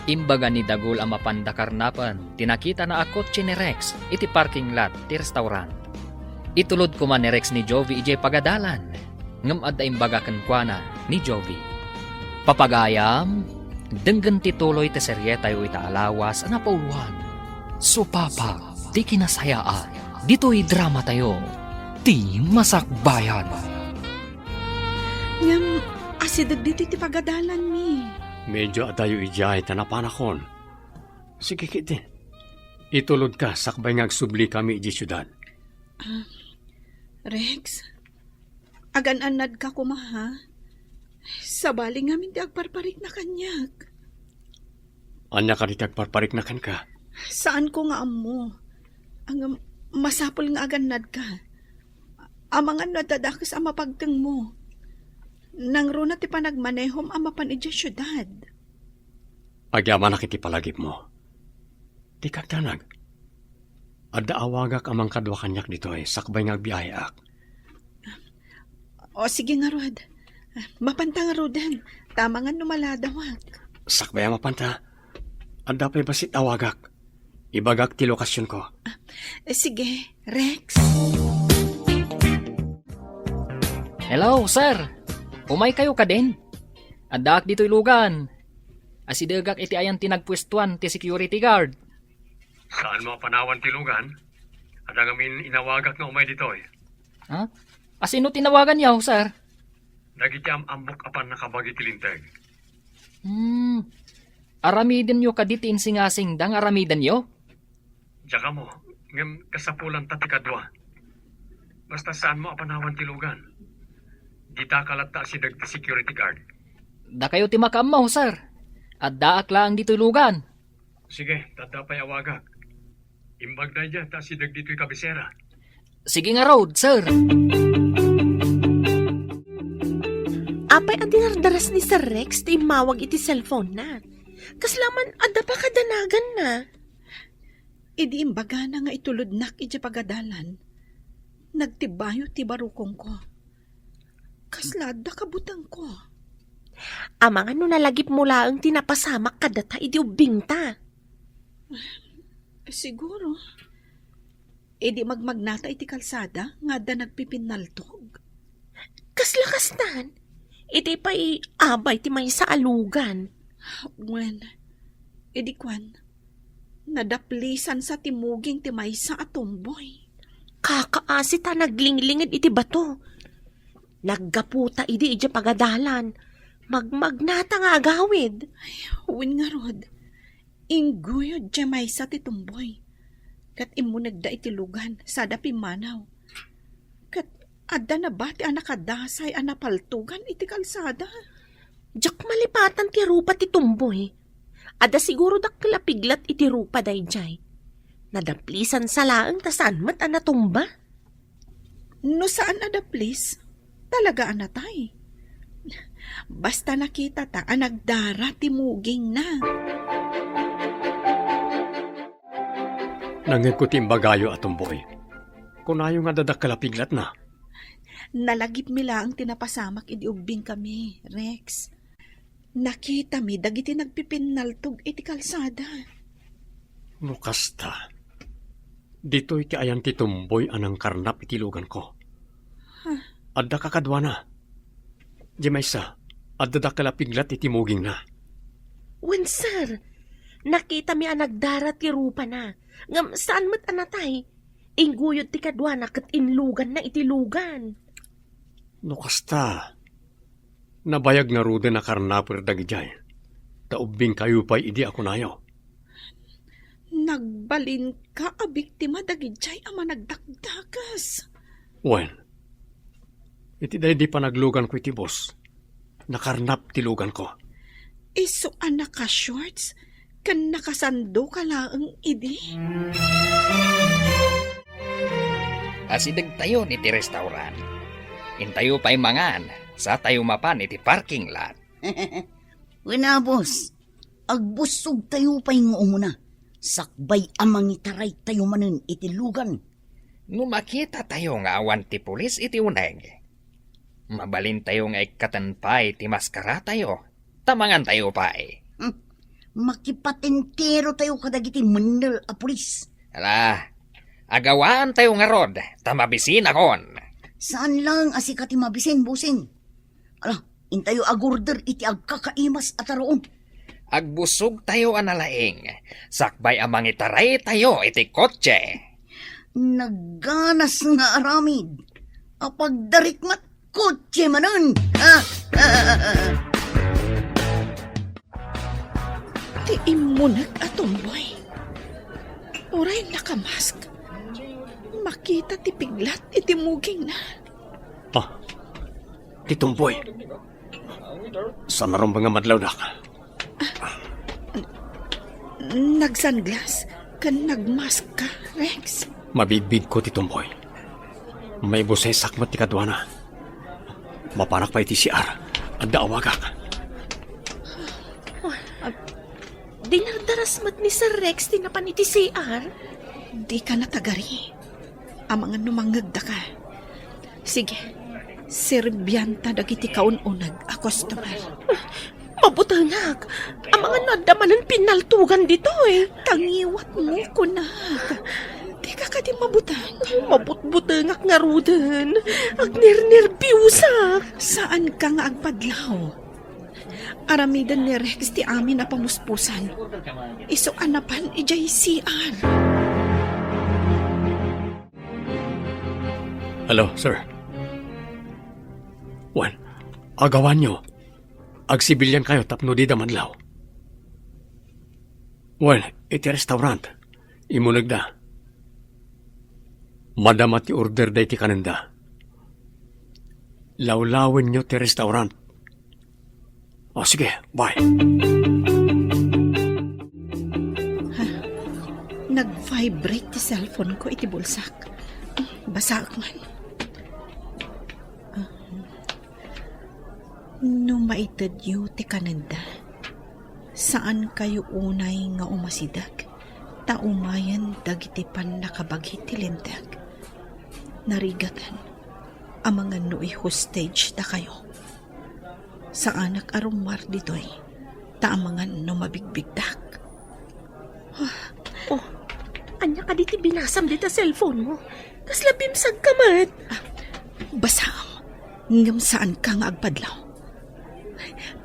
imbaga ni Dagul ang mapandakarnapan, tinakita na akot ni Rex, iti parking lot, ti restaurant. Itulod ko man ni Rex ni Jovi ijay pagadalan, ngam adda imbaga kankwana ni Jovi. Papagayam, denggan tituloy ti serye tayo ita alawas ang napauluan. Supapa, ti kinasayaan, dito'y drama tayo, ti masakbayan. Ngam, asidag dito ti pagadalan mi. Medyo atayo ijay tanapanakon. Sige kiti. Itulod ka, sakbay ngagsubli kami iji syudad. Rex, agan-anad ka kuma ha? Sabali ngamin ti agparparik na kanyag. Anya ka ditag parparik na kan ka. Saan ko nga amo? Ang masapol nga agan-nad ka. Amangan nadadakas ang mapagteng mo. Nang runa ti panagmanehom ang mapan ija syudad. Agyaman na kiti palagip mo. Di kagtanag. Adda awagak amang kadwa kanyak dito sakbay ngagbiyayak. O sige nga Rod. Mapanta nga Rodan. Tama nga numaladawag. Sakbay mapanta. Adda pa'y basit awagak. Ibagak ti lokasyon ko. Sige, Rex. Hello, sir. Umay kayo ka din? Adak dito'y lugan. Asidagak iti ayan tinagpwestuan ti security guard. Saan mo panawan ti lugan? Adda ngamin inawagak na umay dito Ha? Asino tinawagan yaw, sir? Dagiti ambok apan nakabagi ti linteg. Aramiden nyo kaditi insingasing dang aramiden nyo? Diyan mo, ngem kasapulan tati kadwa. Basta saan mo apanawan ti lugan? Dita kalata si dagti security guard. Da kayo ti makamaw, sir. At daak lang dito'y lugan. Sige, tatapay awagak. Imbag na dyan, ta si dagdito'y kabisera. Sige nga road, sir. Apay ang dinardaras ni Sir Rex ti mawag iti cellphone na. Kaslaman adda pa kadanagan na. Idi imbaga na nga itulod nak iti pagadalan. Nagtibayo ti barukong ko. Kaslada kabutang ko. Amangan no nalagip mula ang tinapasamak kadata iti ubingta. Siguro. Idi magmagnata iti kalsada nga da nagpipinaltog. Kaslakastan, iti pa'y abay ti may sa alugan. When, idi kwan, Nadaplisan sa timuging ti maysa at tumboy. Kakaasi ta naglinglingan iti bato. Naggaputa idi iti pagadalan. Magmagnata nga agawid. Huwin nga rod, inguyod di maysa ti tumboy. Kat imo nagda iti lugan sa dapi manaw. Kat adda na ba ti anakadasay anapaltugan iti kalsada? Jak malipatan ti rupa ti tumboy. Ada siguro dakkalapiglat iti rupa dayjay. Nadaplisan sa laang tasaan mat anatumba. No saan ada please? Talaga anatay. Basta nakita ta anagdara ti muging na. Nangikutim bagayo at tumboy. Kunayo nga dadakkalapiglat na. Nalagip mi lang tinapasamak iti ubing kami, Rex. Nakita mi dagiti nagpipinaltog iti kalsada. No kasta. Dito iti ayan ti tumboy anang karnap iti lugan ko. Adda kakadwa na. Di maysa, adda dakkalapiglat iti muging na. Wen sir, nakita mi anagdara ti rupa na. Ngam saan mat anatay? Inguyod ti kadwana kat inlugan na iti lugan. No kasta. Nabayag na rude na karnapir dagijay. Taubing kayo pa'y idi ako nayo. Nagbalin ka a biktima dagijay ama nagdakdakas. Wen, iti day di pa naglugan ko iti boss. Nakarnap ti lugan ko. Iso anak ka shorts, kan nakasando ka laang idi. Asidag tayo iti restaurant. Intayo pa'y mangan sa tayo mapan iti parking lot. Wena, boss. Agbusog tayo pa'y nga sakbay amang itaray tayo manin iti lugan. No makita tayo nga awan ti pulis iti uneg. Mabalin tayo nga ikatanpay ti maskara tayo. Tamangan tayo pa'y. Makipatentero tayo kadagiti mandal a pulis. Ala, agawaan tayo nga rod. Tamabisin akon. Saan lang asikati mabisin, busing? Ala, intayo agorder iti agkakaimas at aroon. Agbusog tayo analaing. Sakbay amang itaray tayo iti kotse. Nagganas nga aramid. Apagdarikmat kotse manan. Ti imunag atumboy. Oray nakamask. Makita ti piglat iti muging na. Ti tumboy. Sa naroon ba nga madlaw na ka? Nagsunglass kan nagmask ka, Rex. Mabigbig ko ti tumboy. May busay sakmat ti kadwana. Mapanak pa iti CR. Adda awagak. Dinardaras mat ni Sir Rex tinapan iti CR. Di ka natagari. Amangan numangagda ka. Sige, serbyanta dagiti kaununag a customer. Mabutangak. Ang mga nadamanan pinaltugan dito eh. Tangiwat mo kunag. Di ka ka di mabutang. Mabutbutangak nga rudan. Agnernerbiusak. Saan ka nga agpadlaw? Aramidan ni Rex ti amin na pamuspusan. Iso anapan ijay CR. Hello, sir. Wan, agawan nyo. Agsibilyan kayo tapno di damadlaw. Well, iti restaurant. Imunag da. Madamat ti order da iti kananda. Lawlawin nyo ti restaurant. O sige, bye. Nag-vibrate ti cellphone ko iti bulsak. Basa man. No maitad yu ti kananda, saan kayo unay nga umasidag? Taumayan dagiti pan nakabaghi ti lindag. Narigatan, ang mga nu'i hostage da kayo. Sa anak arumar ditoy, taamangan no mabigbigdak. Oh, anya ka diti binasam dita cellphone mo. Kaslabim sagkamat. Basam, ngam saan ka nga agpadlaw?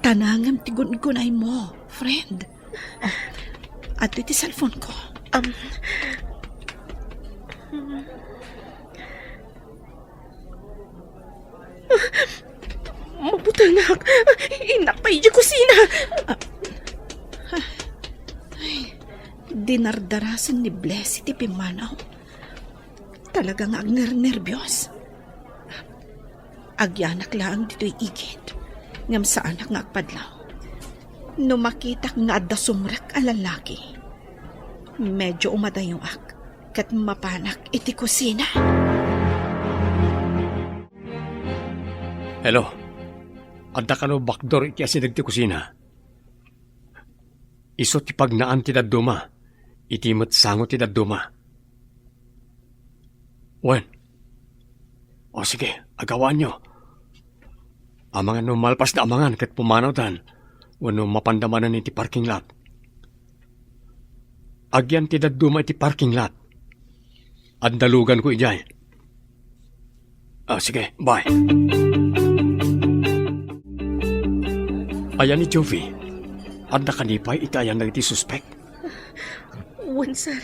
Tanangam tigun-gunay mo, friend. At iti cellphone ko. Mabutangak. Inakpay di kusina. Dinardarasan ni Blessy ti Pimanaw. Talagang agner-nervyos. Agyanak lang dito'y igid. Ngam sa anak nga agpadlaw. No makitak nga adda sumrak a lalaki. Medyo umadayo ak. Kat mapanak iti kusina. Hello. Adda ka no bakdor iti asidag ti kusina. Iso ti pagnaan ti dadduma. Iti matsango ti dadduma. Wen. O sige, agawaan nyo. Amangan no malpas na amangan kat pumanaw tan. Wano mapandamanan iti parking lot. Agyan ti dadduma iti parking lot. Andalugan ko ijay. Sige, bye. Ayan ni Jovi. Anda kanipay itayan na iti suspect. Wan, sir.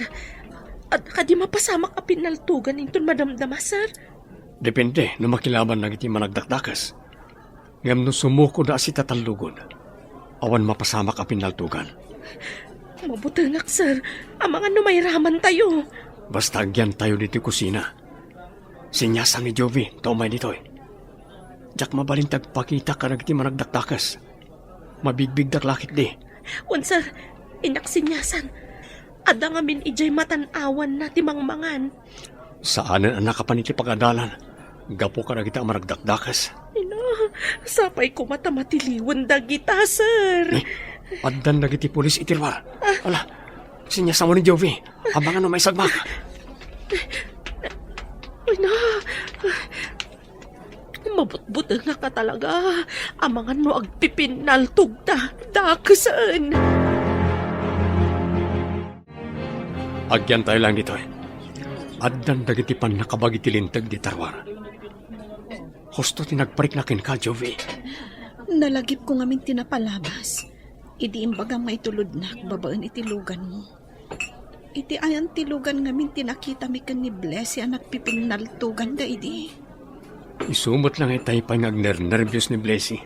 At kadi mapasamak a pinaltugan inton madamdama, sir. Depende no makilaban na iti managdakdakas. Ngam no sumuko na si tatallugon. Awan mapasamak a pinaltugan. Mabutangak, sir. Amangan no may raman tayo. Basta agyan tayo dito kusina. Sinyasang ni Jovi, taumay dito'y. Diyak mabalintag pakita ka na iti managdakdakas. Mabigbig daklakit di. Wan, sir. Inaksinyasan. Ada nga min ijay matanawan na timangmangan. Saanan ang nakapan iti pag-adalan? Gapo ka na kita maragdakdakas. Ina, sapay ko matamatiliwan dagita, sir. Addan na iti pulis itirwar. Ala, sinyasang mo ni Jovi. Abangan no may sagmak. Ina, mabutbut nga ka talaga. Amangan mo agpipinaltog ta. Dakasan. Agyan tayo lang dito. Addan dagiti pan nakabagi tilintag di tarwar. Husto tinagparik na kin ka, Jovi. Nalagip ko ngamin tinapalabas. Idi imbagang maitulod na babaan itilugan mo. Iti ayan tilugan ngamin tinakita mi kan ni Blessy anak pipinaltugan da idi. Isumot lang itay pa ngagner-nervyos ni Blessy.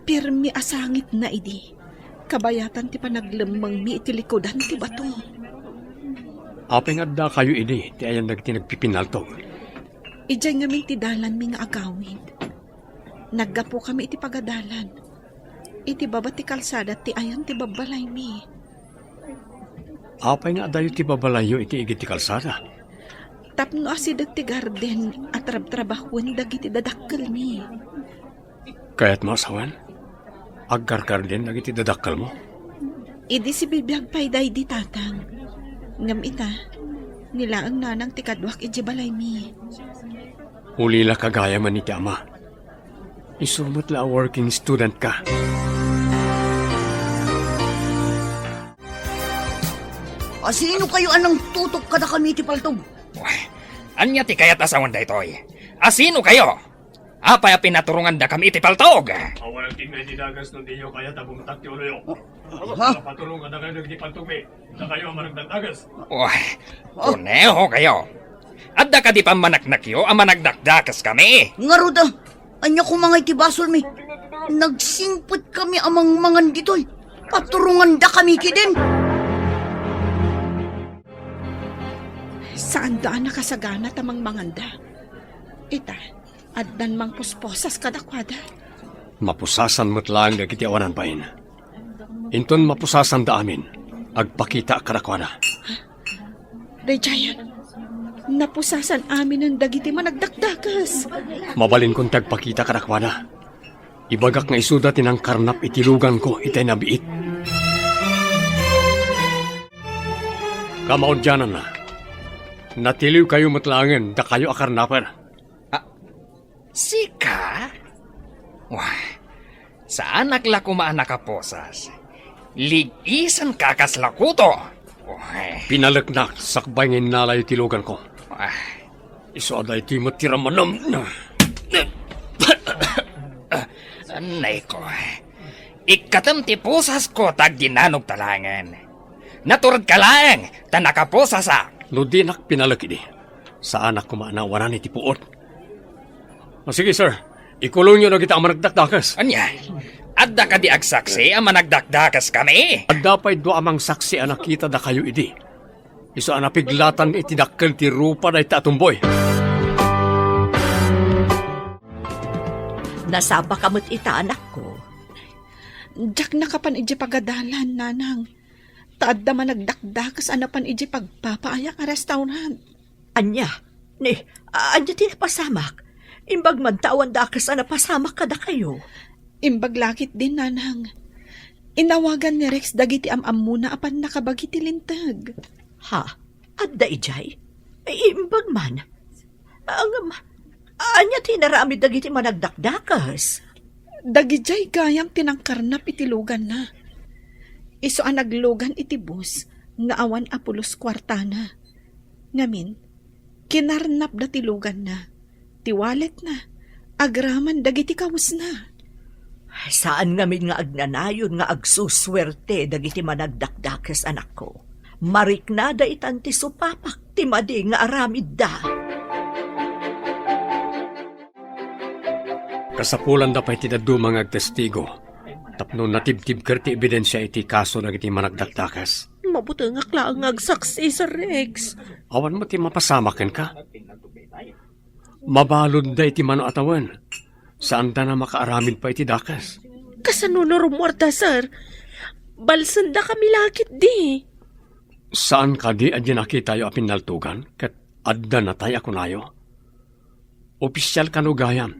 Pirmi asangit na idi. Kabayatan ti panaglemang mi itilikodan ti bato. Apeng adda kayo ini, ti ayan nagtinagpipinaltog. Ijay ngamin ti dalan mi nga agawid. Naggapo kami iti pagadalan. Iti baba ti kalsada ti ayan ti babalay mi. Apay nga dayo ti babalayo iti igit ti kalsada. Tapno asidag ti garden at trabahon dagiti dadakkel mi. Kaya't masawan? Agkarkar din nagiti dadakkel mo? Idi si bibiyag payday di tatang. Ngam ita, nila ang nanang ti kadwak iti balay mi. Ulila kagaya man iti ama. Isumot la working student ka. Asino kayo anang tutok kada kami ti paltog? Anya ti kayat asawan da itoy. Asino kayo? Apay a pinaturungan da kami iti paltog. Awan ang tingay di dagas nung di nyo kaya tabumatak ti uloyo. Ha? Patulungan na kayo nagdipaltog me. Na kayo ang maragdagdagas. Kuneho kayo. Adda ka di pa manaknakyo ang managdakdakas kami. Nga ruda, anya ko mga itibasol mi. Nagsingpot kami amang mangan ditoy. Paturungan da kami kidin. Saan daan nakasagana tamang manganda? Ita, addan mang pusposas kadakwada. Mapusasan mo't lang dagiti awanan pain. Inton mapusasan da amin. Agpakita karakwana. Rejayan, napusasan amin ang dagiti managdakdakas. Mabalin kong tagpakita karakwana. Ibagak nga isuda tinang karnap itilugan ko itay nabiit. Kamaudyanan na. Natiliw kayo matlangan da kayo akarnaper. Sika? Wah, saan naglako maanakaposas? Ligisan kakaslakuto. Pinalagnak sakbay ngin nalay tilugan ko. Iso aday ti matiramanam na. Anay ko. Ikatam ti pusas ko tag ginanog talangan. Naturad ka lang, tanaka po sasak. No di nak pinalaki di. Sa anak ko maanawanan iti puot. O sige sir, ikulong nyo na kita ang managdakdakas. Anya, adda ka di agsaksi ang managdakdakas kami. At dapat do amang saksi ang nakita da kayo idi. Iso ang napiglatan iti dakkel ti rupa da iti atumboy. Nasaba kamot ita, anak ko. Jak nakapan iji pagadalan, nanang. Taad da managdakdakas anapan iji pagpapaayak a restaurant. Anya, anya tinapasamak. Imbag man tawan dakas na pasamak kada kayo. Imbaglakit din, nanang. Inawagan ni Rex dagiti amam muna apan nakabagiti lintag. Ha? Adda ijay? Imbag man. Anya tinarami dagiti managdakdakas. Dagijay gayam tinangkarnap itilugan na. Iso ang naglugan iti bus nga awan apulos kwartana. Ngamin, kinarnap da tilugan na. Tiwalet na. Agraman dagiti kawas na. Saan ngamin nga agnanayon nga agsuswerte dagiti managdakdakas, anak ko? Mariknada itanti supapak ti madi nga aramid da. Kasapulan da pa iti dadumang agtestigo. Tapno natibtib kerti ebidensya iti kaso na iti managdakdakas. Mabuti nga klaang agsaksi, Sir Rex. Awan mo ti mapasamakin ka. Mabalod da iti mano atawan. Saan da na makaaramid pa iti dakas? Kasano rumorda, sir? Balsan da kami lakit di. Saan ka di adyan nakita yo apin naltugan? Kat adda na tayo ako nayo. Opisyal ka no gayam.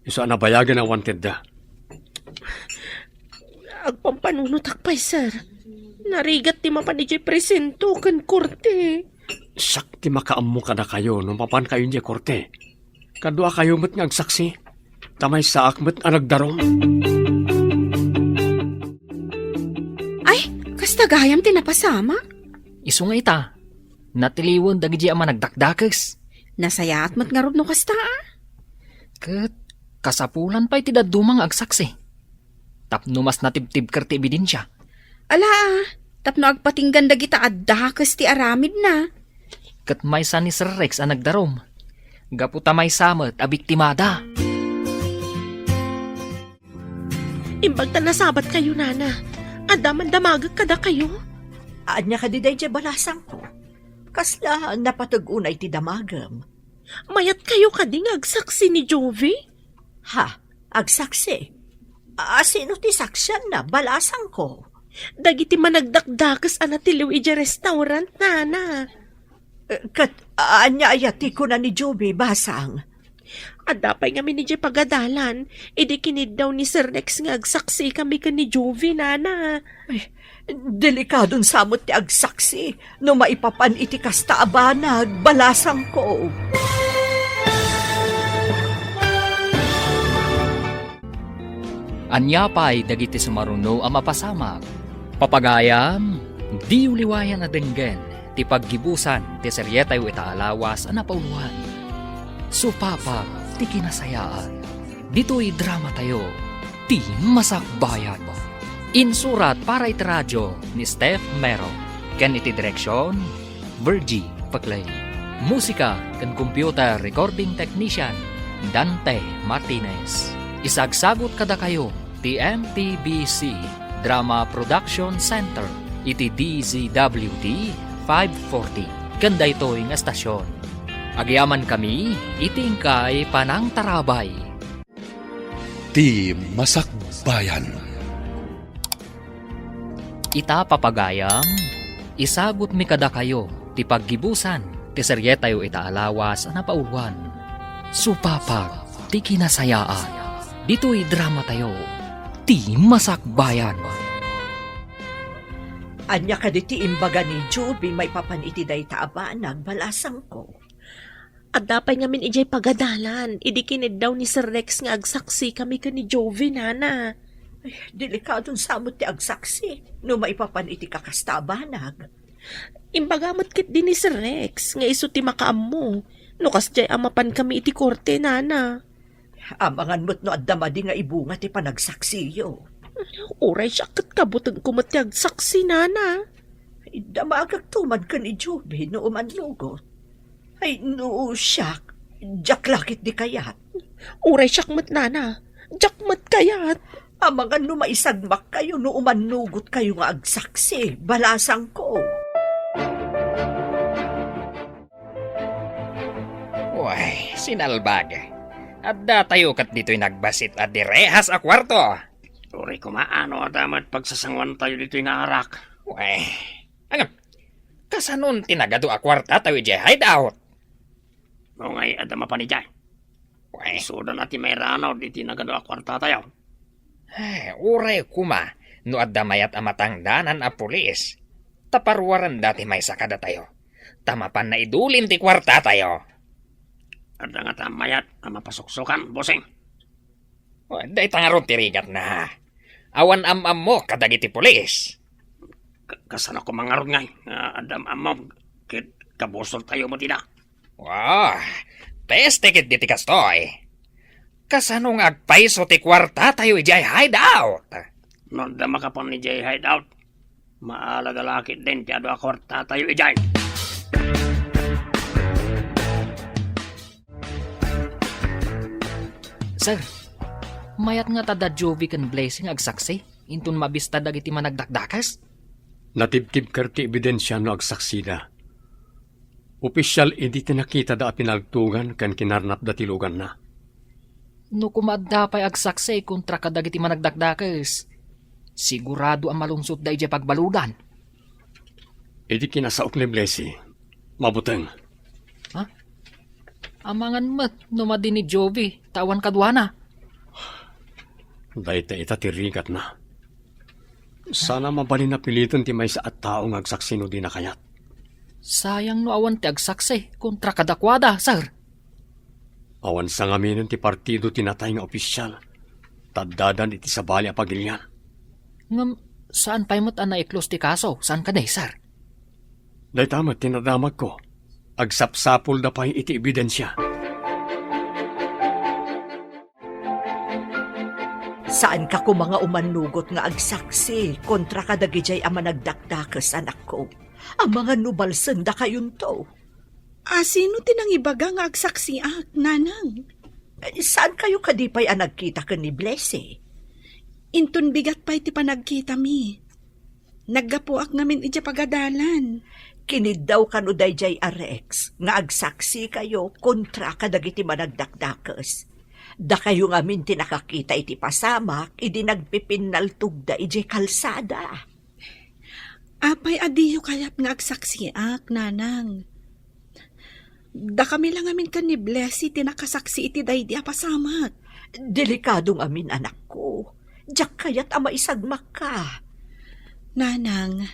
Iso nabayagan na wanted da. Agpampanunot akpay, sir. Narigat ti mapanijay presento kan korte. Sakti makaammo ka na kayo nung papan kayo niya korte. Kadwa kayo mo't ngagsaksi. Tamay sa akmet ang nagdarong. Ay, kasta gayam tinapasama. Isu nga ita, natiliwan dagiti ang managdakdakas. Nasaya at matngarod no kasta Kat, kasapulan pa iti dadumang agsaksi. Tapno mas natibtib kerti ebidensya. Ala, tapno agpatinggan dagita addakas ti aramid na. Kat may sa ni Sir Rex ang nagdarom. Gaputa may samet a biktimada. Imbag ta nasabat kayo, nana. Adaman damagag kada kayo. Anya ka di day balasang ko. Kasla napatag-unay ti damagam. Mayat kayo kading agsaksi ni Jovi? Ha? Agsaksi? Sino ti saksyan na? Balasang ko. Dagiti managdakdakas anatiliw ija restaurant, nana. Kat anya ayati ko na ni Joby, basang. Adapay nga minijay pagadalan, idikinid daw ni Sir Rex nga agsaksi kami ka ni Jovi, nana. Delikadong samot ti agsaksi, no maipapan iti kasta abanag, balasang ko. Anyapay dagiti sumaruno ang mapasamak. Papagayam, di uliwayan na denggen, ti paggibusan, ti seryetay o itaalawas ang napauluhan. Supapag, ti kinasayaan. Dito'y drama tayo, ti masakbayan. Insurat para iti radyo ni Steph Mero. Ken iti direksyon, Virgie Paclay. Musika ken computer recording technician, Dante Martinez. Isagsagot kada kayo, ti MTBC Drama Production Center, iti DZWD 540. Kanda ito'y nga estasyon. Agyaman kami, itingkay panang tarabay. Ti Masakbayan. Ita papagayam, isagot mi kada kayo, ti paggibusan, ti seryetayo itaalawas na pauluan. Supapag, ti kinasayaan. Dito'y drama tayo, ti Masakbayan. Anya ka di ti imbaga ni Joby, may papaniti day taabanag, balasang ko. Adapay nga min ijay pagadalan, idikinid daw ni Sir Rex nga agsaksi kami ka ni Jovi, nana. Delikadong samot ti agsaksi, no maipapaniti kakastabanag. Imbagamot kit din ni Sir Rex, nga iso ti makaammo. No kasjay amapan kami iti korte, nana. Amangan mo't no addamadi nga ibunga ti panagsaksiyo. Uray siya kat kabutag kumati agsaksi, nana. Damagag tuman ka ni Joby no umanlugot. Ay, no, siyak. Jaklakit di kayat. Uray siyakmat nana. Jakmat kayat. Ang mga numaisagmak kayo no umanugot kayo nga agsaksi. Balasang ko. Uy, sinalbag. At datayo kat dito'y nagbasit at direhas a kwarto. Uri kumaano damat pagsasangwan tayo dito nga arak. Uy, angam, kasanon tinagado a kwarta tayo di hideout. O ngay, adama pa ni Jay. Uy, Sudan natin may ranaw dito nagado akwarta tayo. uray kuma, no adamayat amatang danan a pulis. Taparwaran dati may sakada tayo. Tamapan na idulin ti kwarta tayo. Ada nga tamayat ang mapasuksukan, bossing. Day tangaron tirigat na. Awan am mo kadagiti pulis. Kasana ko mangarod ngay. Adam amam, kit kabusol tayo mo tida. Wah, peste kit diti kastoy. Kasanong agpaiso ti kwarta tayo ijay hideout. No, dama ka pa ni Jay hideout. Maalagalakit din tiyado akwarta tayo ijay. Sir, mayat nga tada Jovi kan blessing agsaksi, intun mabista dagiti managdakdakas. Natibtib karti ebidensya no agsaksida. Opisyal hindi tinakita da pinagtugan kan kinarnap da tilugan na. No kumadda pa'y agsaksi kontra kadagiti managdakdakas, sigurado ang malungsot da ije pagbaludan. Idi kinasaok ni Blessy. Mabuteng. Amangan mat, no madin ni Jovi, tawan kadwana. Dahil ita tirigat na. Sana mabalin na pilitan ti may sa at taong agsaksino di na kayat. Sayang no awan ti agsaksi kontra kadakwada, sir. Awan sa ngamin ti partido tinatay nga opisyal. Taddadan iti sabali a pagilyan. Ngam, saan pa'y mat ana iklos ti kaso? Saan ka day, sir? Dahil tamat tinadamag ko. Agsapsapol da pa'y iti ebidensya. Saan ka ko mga umanugot nga agsaksi kontra kadagijay ang managdakdakas anak ko? Ang mga nubalsan da kayon to. Sino tinang ibaga nga agsaksiak, nanang? Saan kayo kadipay ang nagkita ka ni Blessy? Intun bigat pa iti panagkita mi. Naggapuak ngamin iti pagadalan. Kinid daw kanuday jay Rex nga agsaksi kayo kontra kadagiti managdakdakas. Da kayo ngamin tinakakita iti pasamak, idi nagpipinaltug da iti kalsada. Apay adiyo kayat nga agsaksiak, nanang. Da kami lang amin kan ni Blessy tinakasaksi iti daydi a pasamak. Delikadong amin anak ko. Diyak kayat ama isagmak ka. Nanang,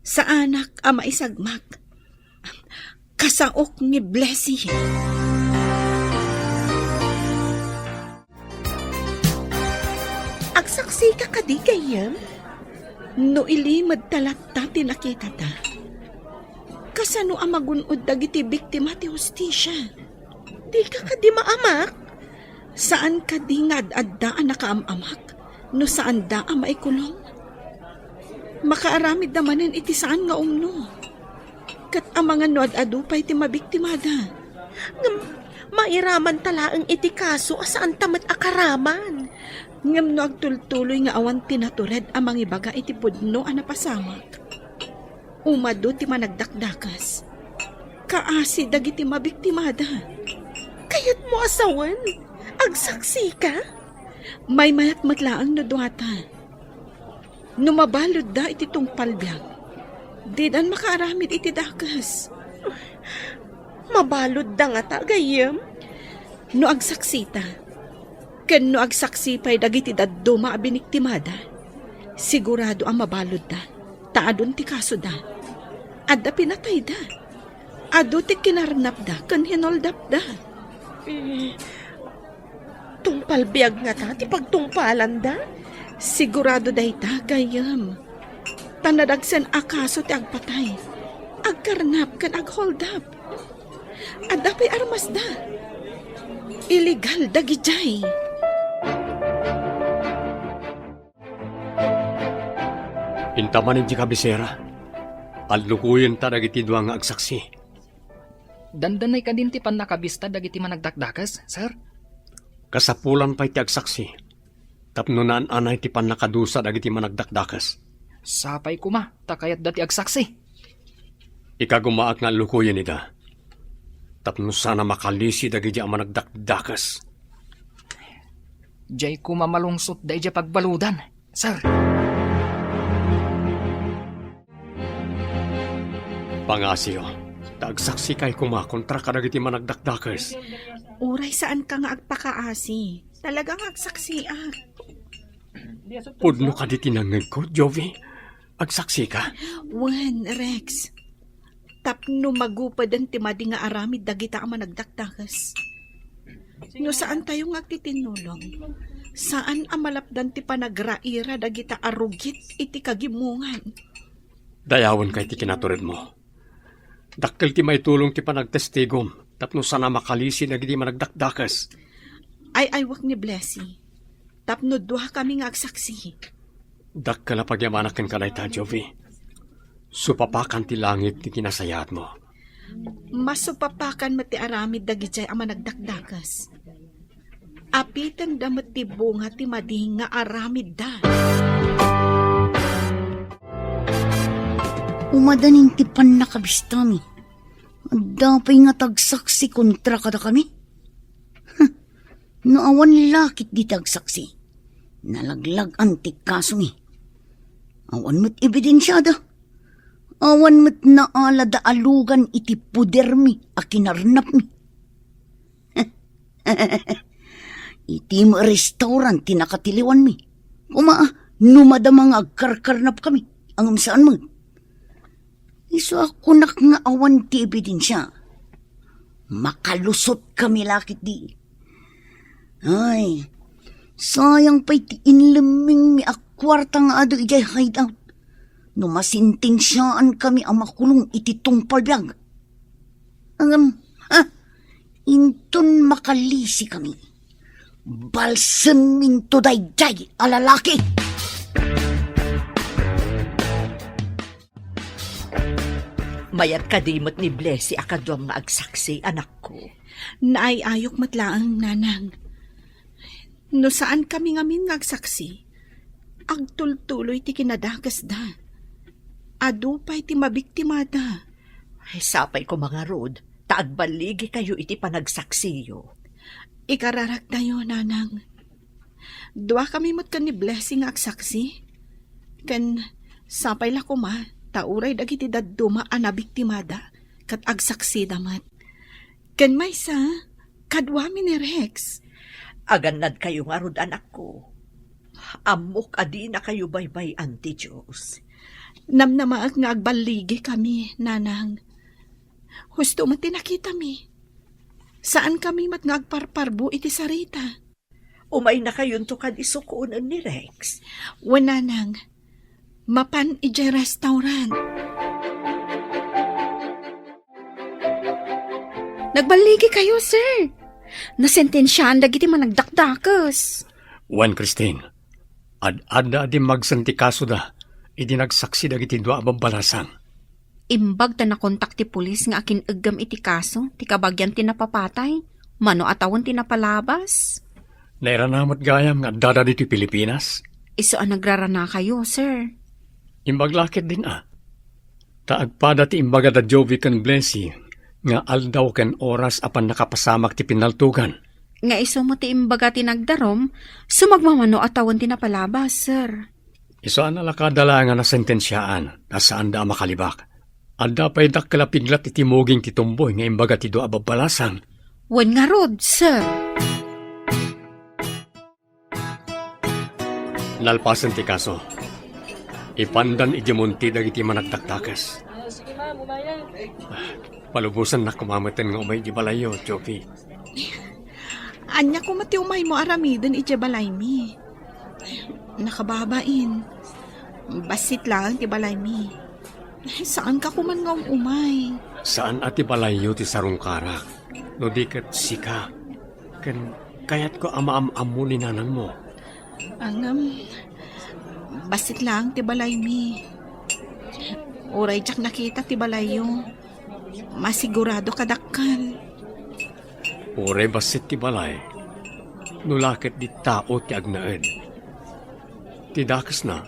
sa anak a maisagmak, kasaok ni Blessy. Agsaksi ka kadi kayam? No ilimad talat ta tinakita ta. Kasano ang magunod dagiti biktima ti hustisya? Di ka kadi maamak? Saan ka di ngad-adda ang nakaamamak? No saan da ang maikulong? Makaaramid namanin iti saan nga umno. Kat ang mga nuad-adu pa iti mabiktimada. Mairaman talaang iti kaso asaan tamat akaraman. Ngam no agtultuloy nga awan tinatured ang mangibaga iti pudno ang napasamak. Umado ti managdakdakas. Kaasi dagiti mabiktimada. Kayat mo asawan? Agsaksi ka? May mayat matlaang no duwata. Numabalod da iti tungpalbyag. Di dan makaaramid iti dakas. Mabalod da nga ta, gayam? No agsaksita. Ken no agsaksipay dagiti daddo maabiniktimada. Sigurado ang mabalod da. Taadon ti kaso da. Adda pinatay da. Ado ti kinarnap da. Ken hinoldap da. Tungpalbyag nga ta, ti pagtungpalan da? Sigurado dayta, gayam. Tanadagsan akaso ti agpatay. Agkarnap kan aghold up. Adapay armas da. Illegal dagijay. Intamanin di kabisera. Alukuyin ta dagiti duwa nga agsaksi. Dandanay ka din ti pan nakabista dagiti managdakdakas, sir? Kasapulan pa iti agsaksi. Tapno naan anay ti pan nakadusa dagiti managdakdakas. Sapay kuma, takayat dati agsaksi. Ikagumaak nga alukuyin ida. Tapno sana makalisi dagiti ang managdakdakas. Jay kuma malungsot da ija pagbaludan, sir. Pangasyo, taagsaksi kay kumakontra ka dagiti managdakdakas. Uray saan ka nga agpakaasi? Talagang agsaksiak. Pudno ka di tinangag ko, Jovi. Agsaksi ka. Wan, Rex. Tapno magupadan ti madi nga aramid dagita ang managdakdakas. No saan tayo nga agtitinulong? Saan ang malapdan ti panagraira dagita arugit iti kagimungan? Dayawan kay ti kinaturid mo. Dakkel ti may tulong ti panagtestigom, tapno sana makalisi dagiti managdakdakas. Ay wak ni Blessy. Tapno duha kami nga agsaksi. Dakkel na pagyamanakan ka na ita, Jovi. Supapakan ti langit ti kinasayat mo. Masupapakan mati aramid dagijay ang managdakdakas. Apitan damat ti bunga ti mading nga aramid da. Umadaning tipan na kabistami. Dapay nga tagsaksi kontra kada kami. Naawan lakit di tagsaksi. Nalaglag antik kaso mi. Awan mo't ebidensyada. Awan mo't naalada alugan iti puder mi a kinarnap mi. Iti mo restaurant tinakatiliwan mi. Numada mga agkarkarnap kami. Ang saan mo. Iso ako nga awan ti ebidensya. Makalusot kami lakit di. Ay, sayang pa iti inleming mi akwarta nga ado ijay hideout. No masintensyaan kami ang makulong iti tungpalbyag. Inton makalisi kami. Balsam minto dayjay alalaki. Mayat kadimot ni Blessy akadwam nga agsaksi, anak ko. Naayayok matlaang nanang. No saan kami ngamin nga agsaksi? Agtultuloy ti kinadagas da. Adupay ti mabiktimada. Ay, sapay ko mga rod, taagbaligi kayo iti panagsaksiyo. Ikararak tayo, nanang. Dua kami matkan ni Blessing nga agsaksi. Kan sapay la ko ma, tauray dagiti dadduma anabiktimada, kat agsaksi damat. Kan may sa, kadwami ni Rex. Aganad kayo nga rod, anak ko. Amok adi na kayo baybay anti Diyos. Namnamaag nga agbaligi kami, nanang. Husto mo tinakita mi. Saan kami mat nga agparparbo iti sarita? Umay na kayon to kad isukunan ni Rex. Wananang, mapan iti restaurant. Nagbaligi kayo, sir. Nasentensyahan dagiti managdakdakas. Juan Christine, ad-ada di magsanti kaso da, iti nagsaksi dagiti dua babalasang. Imbag ta na kontak ti pulis nga akin agam iti kaso, ti kabagyan ti napapatay, mano atawon ti napalabas. Nairanamot gayam nga dada diti Pilipinas. Iso ang nagrarana kayo, sir. Imbag lakit din Taagpada ti imbaga da Jovi kan Blessy, nga aldaw ken oras apan nakapasamak ti pinaltugan. Nga iso mo ti imbaga ti nagdarom, sumagmamano atawon ti napalabas, sir. Iso ang nalakadala nga nasentensyaan, nasaan da makalibak. Adda pa'y dakkalapiglat iti muging titumboy nga imbaga ti doa babalasan. Wen nga rod, sir. Nalpasan ti kaso. Ipandan idimunti dagiti managdakdakas. Palubusan na kumamatan nga umay di balayo, Jovi. Anya ko mati umay mo aramidon iti balay mi. Nakababain. Basit lang ti balay mi. Saan ka kuman nga umay? Saan ati balayo ti sarungkarak? No di kat sika. Kayat ko ama-am mo ni nanang mo. Basit lang ti balay mi. Uray jak nakita ti balayo. Masigurado kadakkan. Ure basit ti balay. Nulakit di tao ti agnaen. Ti dakas na,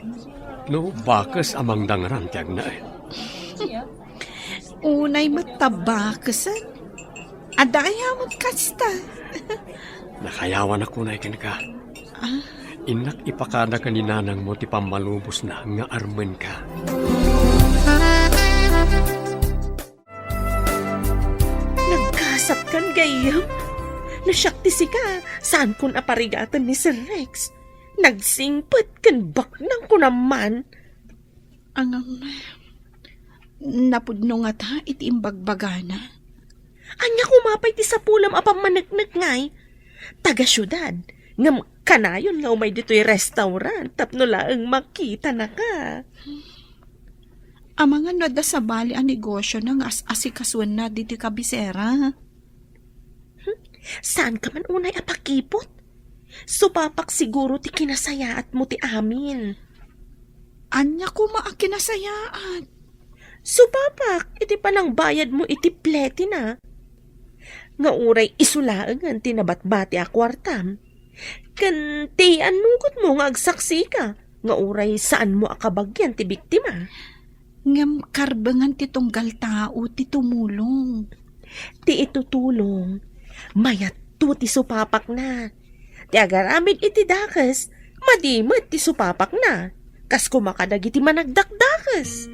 no bakas amang dangaran ti agnaen. Unay matabakasan. Adaya mo kasta. Nakayawan ako na ikin ka. Inak ipakada ka ni nanang mo ti pamalubos na nga armen ka. Nagkasap kan gayam. Nasyakti si ka. Saan kun aparigatan ni Sir Rex? Nagsingpet kan baknang ko naman. Ang napudno nga ta iti imbagbagana. Anya kumapay ti sa pulam apang managnag ngay. Taga syudad. Ngam kanayon nga umay dito'y restaurant. Tapno laang makita na ka. Ang mga nada sa bali ang negosyo ng asikasuan na dito kabisera. Saan ka man unay apakipot? Supapak siguro ti kinasayaat mo ti amin. Anya ko maakinasayaan. Supapak, iti panang bayad mo iti pleti na. Nga uray isulaangan tinabat-bati a kwartam. Kan ti anugot mo nga agsaksi ka. Nga uray saan mo akabagyan ti biktima. Ngam karbangan ti tunggal tao ti tumulong. Ti itutulong. Mayat to ti supapak na. Ti agaramid iti dakas. Madimat ti supapak na. Kas kumakadag iti managdakdakas.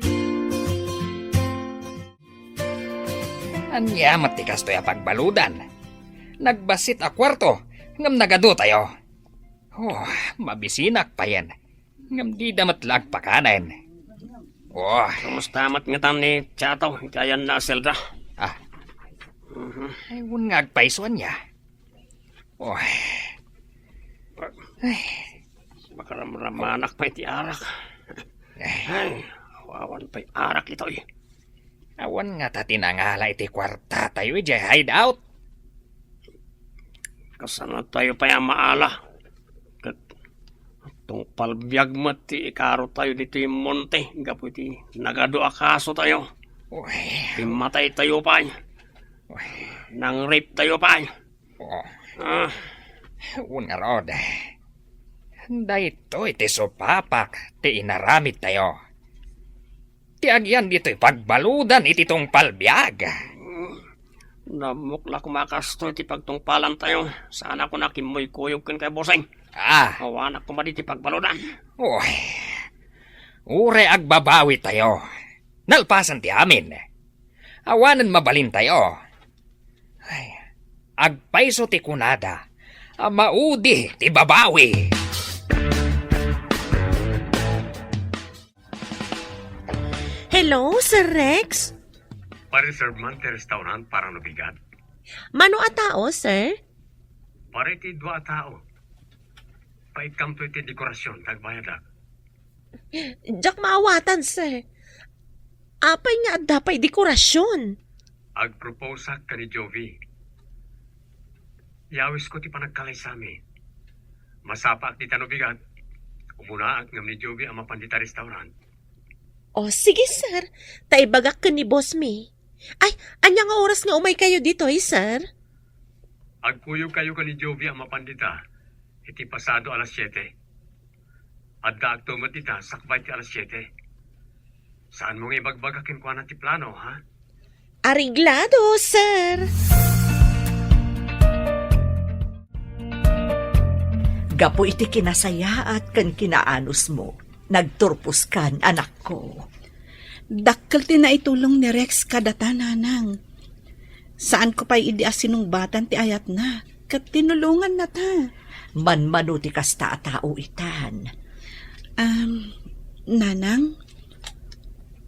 Anyamat ti kastoy a pagbaludan. Nagbasit a kwarto, ngam nagado tayo. Oh, mabisinak pa yan. Ngam di damat lag pakanan. Oh, Kamusta nga tam ni Chataw, kayan na selda. ay wun nga agpaisuan niya. Oh, Makaramramanak pa iti arak. Ay, wawan pa'y arak ito eh. awan nga ta tinangala iti kwarta tayo iti hideout. Kasana tayo pa'y maala. Kat itong palbiyag ti ikaro tayo dito yung monte. Gapo iti nagado akaso tayo. Uy, Pimatay tayo pa. Nang rape tayo pa. oh, Ah, un nga rod. Dahito iti supapak, ti inaramid tayo. Ti agyan dito'y pagbaludan iti tong palbiag. namukla kumakasto iti pagtungpalan tayo. Sana ko nakimoy kuyog kan kay Boseng. Ah, Awanak ko di ti pagbaludan. uy, ure agbabawi tayo. Nalpasan ti amin. Awanan mabalin tayo. Ay, agpaiso ti kunada. Maudi ti babawi. Hello, Sir Rex? Pa-reserve man ti restaurant para nabigat. Mano a tao, sir? Pare ti dua tao. Paikam to iti dekorasyon, tagbayada. Jak maawatan, sir. Apay nga dapay dekorasyon. Agproposa ka ni Jovi. Yawis ko ti panagkalay sa amin. Masapa ti tanubigat. Umuna ngam ni Jovi ang mapandita restaurant. O, sige, sir. Taibagak ka ni Boss Me. Ay, anya nga oras nga umay kayo dito, sir? Agpuyo kayo ka ni Jovi ang mapandita. Iti pasado alas 7. At daagto matita sakbay ti alas 7. Saan mong ibagbagakin ko na ti plano, ha? Ariglado, sir. Gapo iti kinasayaat kan kinaanos mo. Nagturpos kan, anak ko. Dakkel ti naitulong ni Rex kadata nanang. Saan ko pa'y idiasinong batan ti ayat na. Kat tinulungan na ta. Manmano ti kasta a tao itan. Nanang,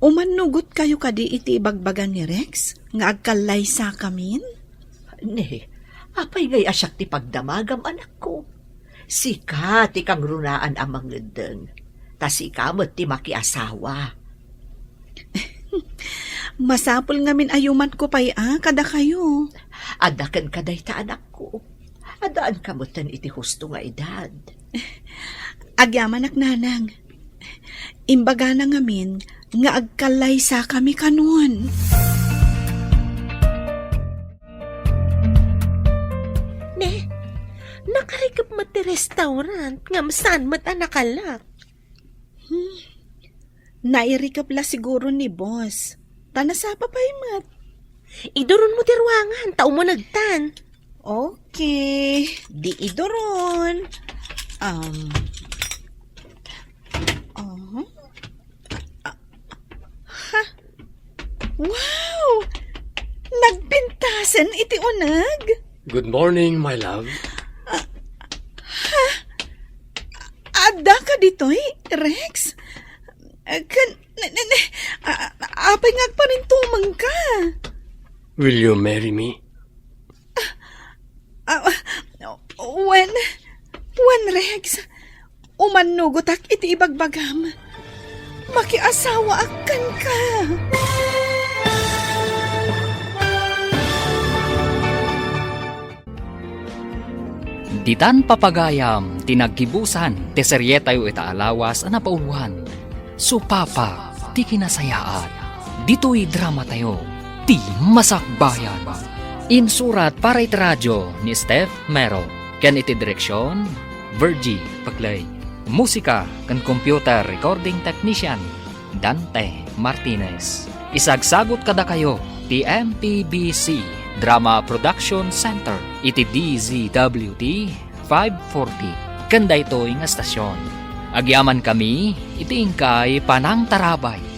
umanugot kayo kadi iti ibagbagan ni Rex? Nga agkalay sa kamin? Ne, apay ngay asyak ti pagdamagam, anak ko. Sika ti kang runaan amang ngedeng. Tasikamot ti makiasawa. Masapol ngamin ayuman ko pa'y kada kayo. Adakan kaday ta, anak ko. Adaan kamutan iti husto nga edad. Agyaman ak nanang. Imbaga na ngamin, nga agkalay sa kami kanon. Ne, nakarikap mat ti restaurant nga saan mat anakalak. Nairikap la siguro ni boss. Tanasa pa mat. Iduron mo ti ruangan, tao mo nagtan. Okay, di idoron. Wow! Nagpintasan iti unag. Good morning, my love. Ada ka ditoy, Rex? Apay nga pa rin tumang ka. Will you marry me? When Rex, umanugotak iti ibagbagam. Makiasawa akan ka. Ditan papagayam, tinagkibusan, ti seryetayo itaalawas ang napauluhan. Supapa, ti kinasayaat. Dito'y drama tayo, ti masakbayan. Insurat para iti radyo ni Steph Mero. Ken iti direksyon, Virgie Paglay. Musika kan computer recording technician, Dante Martinez. Isagsagot kada kayo, ti MPBC Drama Production Center, iti DZWT 540. Kanda ito nga estasyon. Agyaman kami, iti ingkay Panang Tarabay.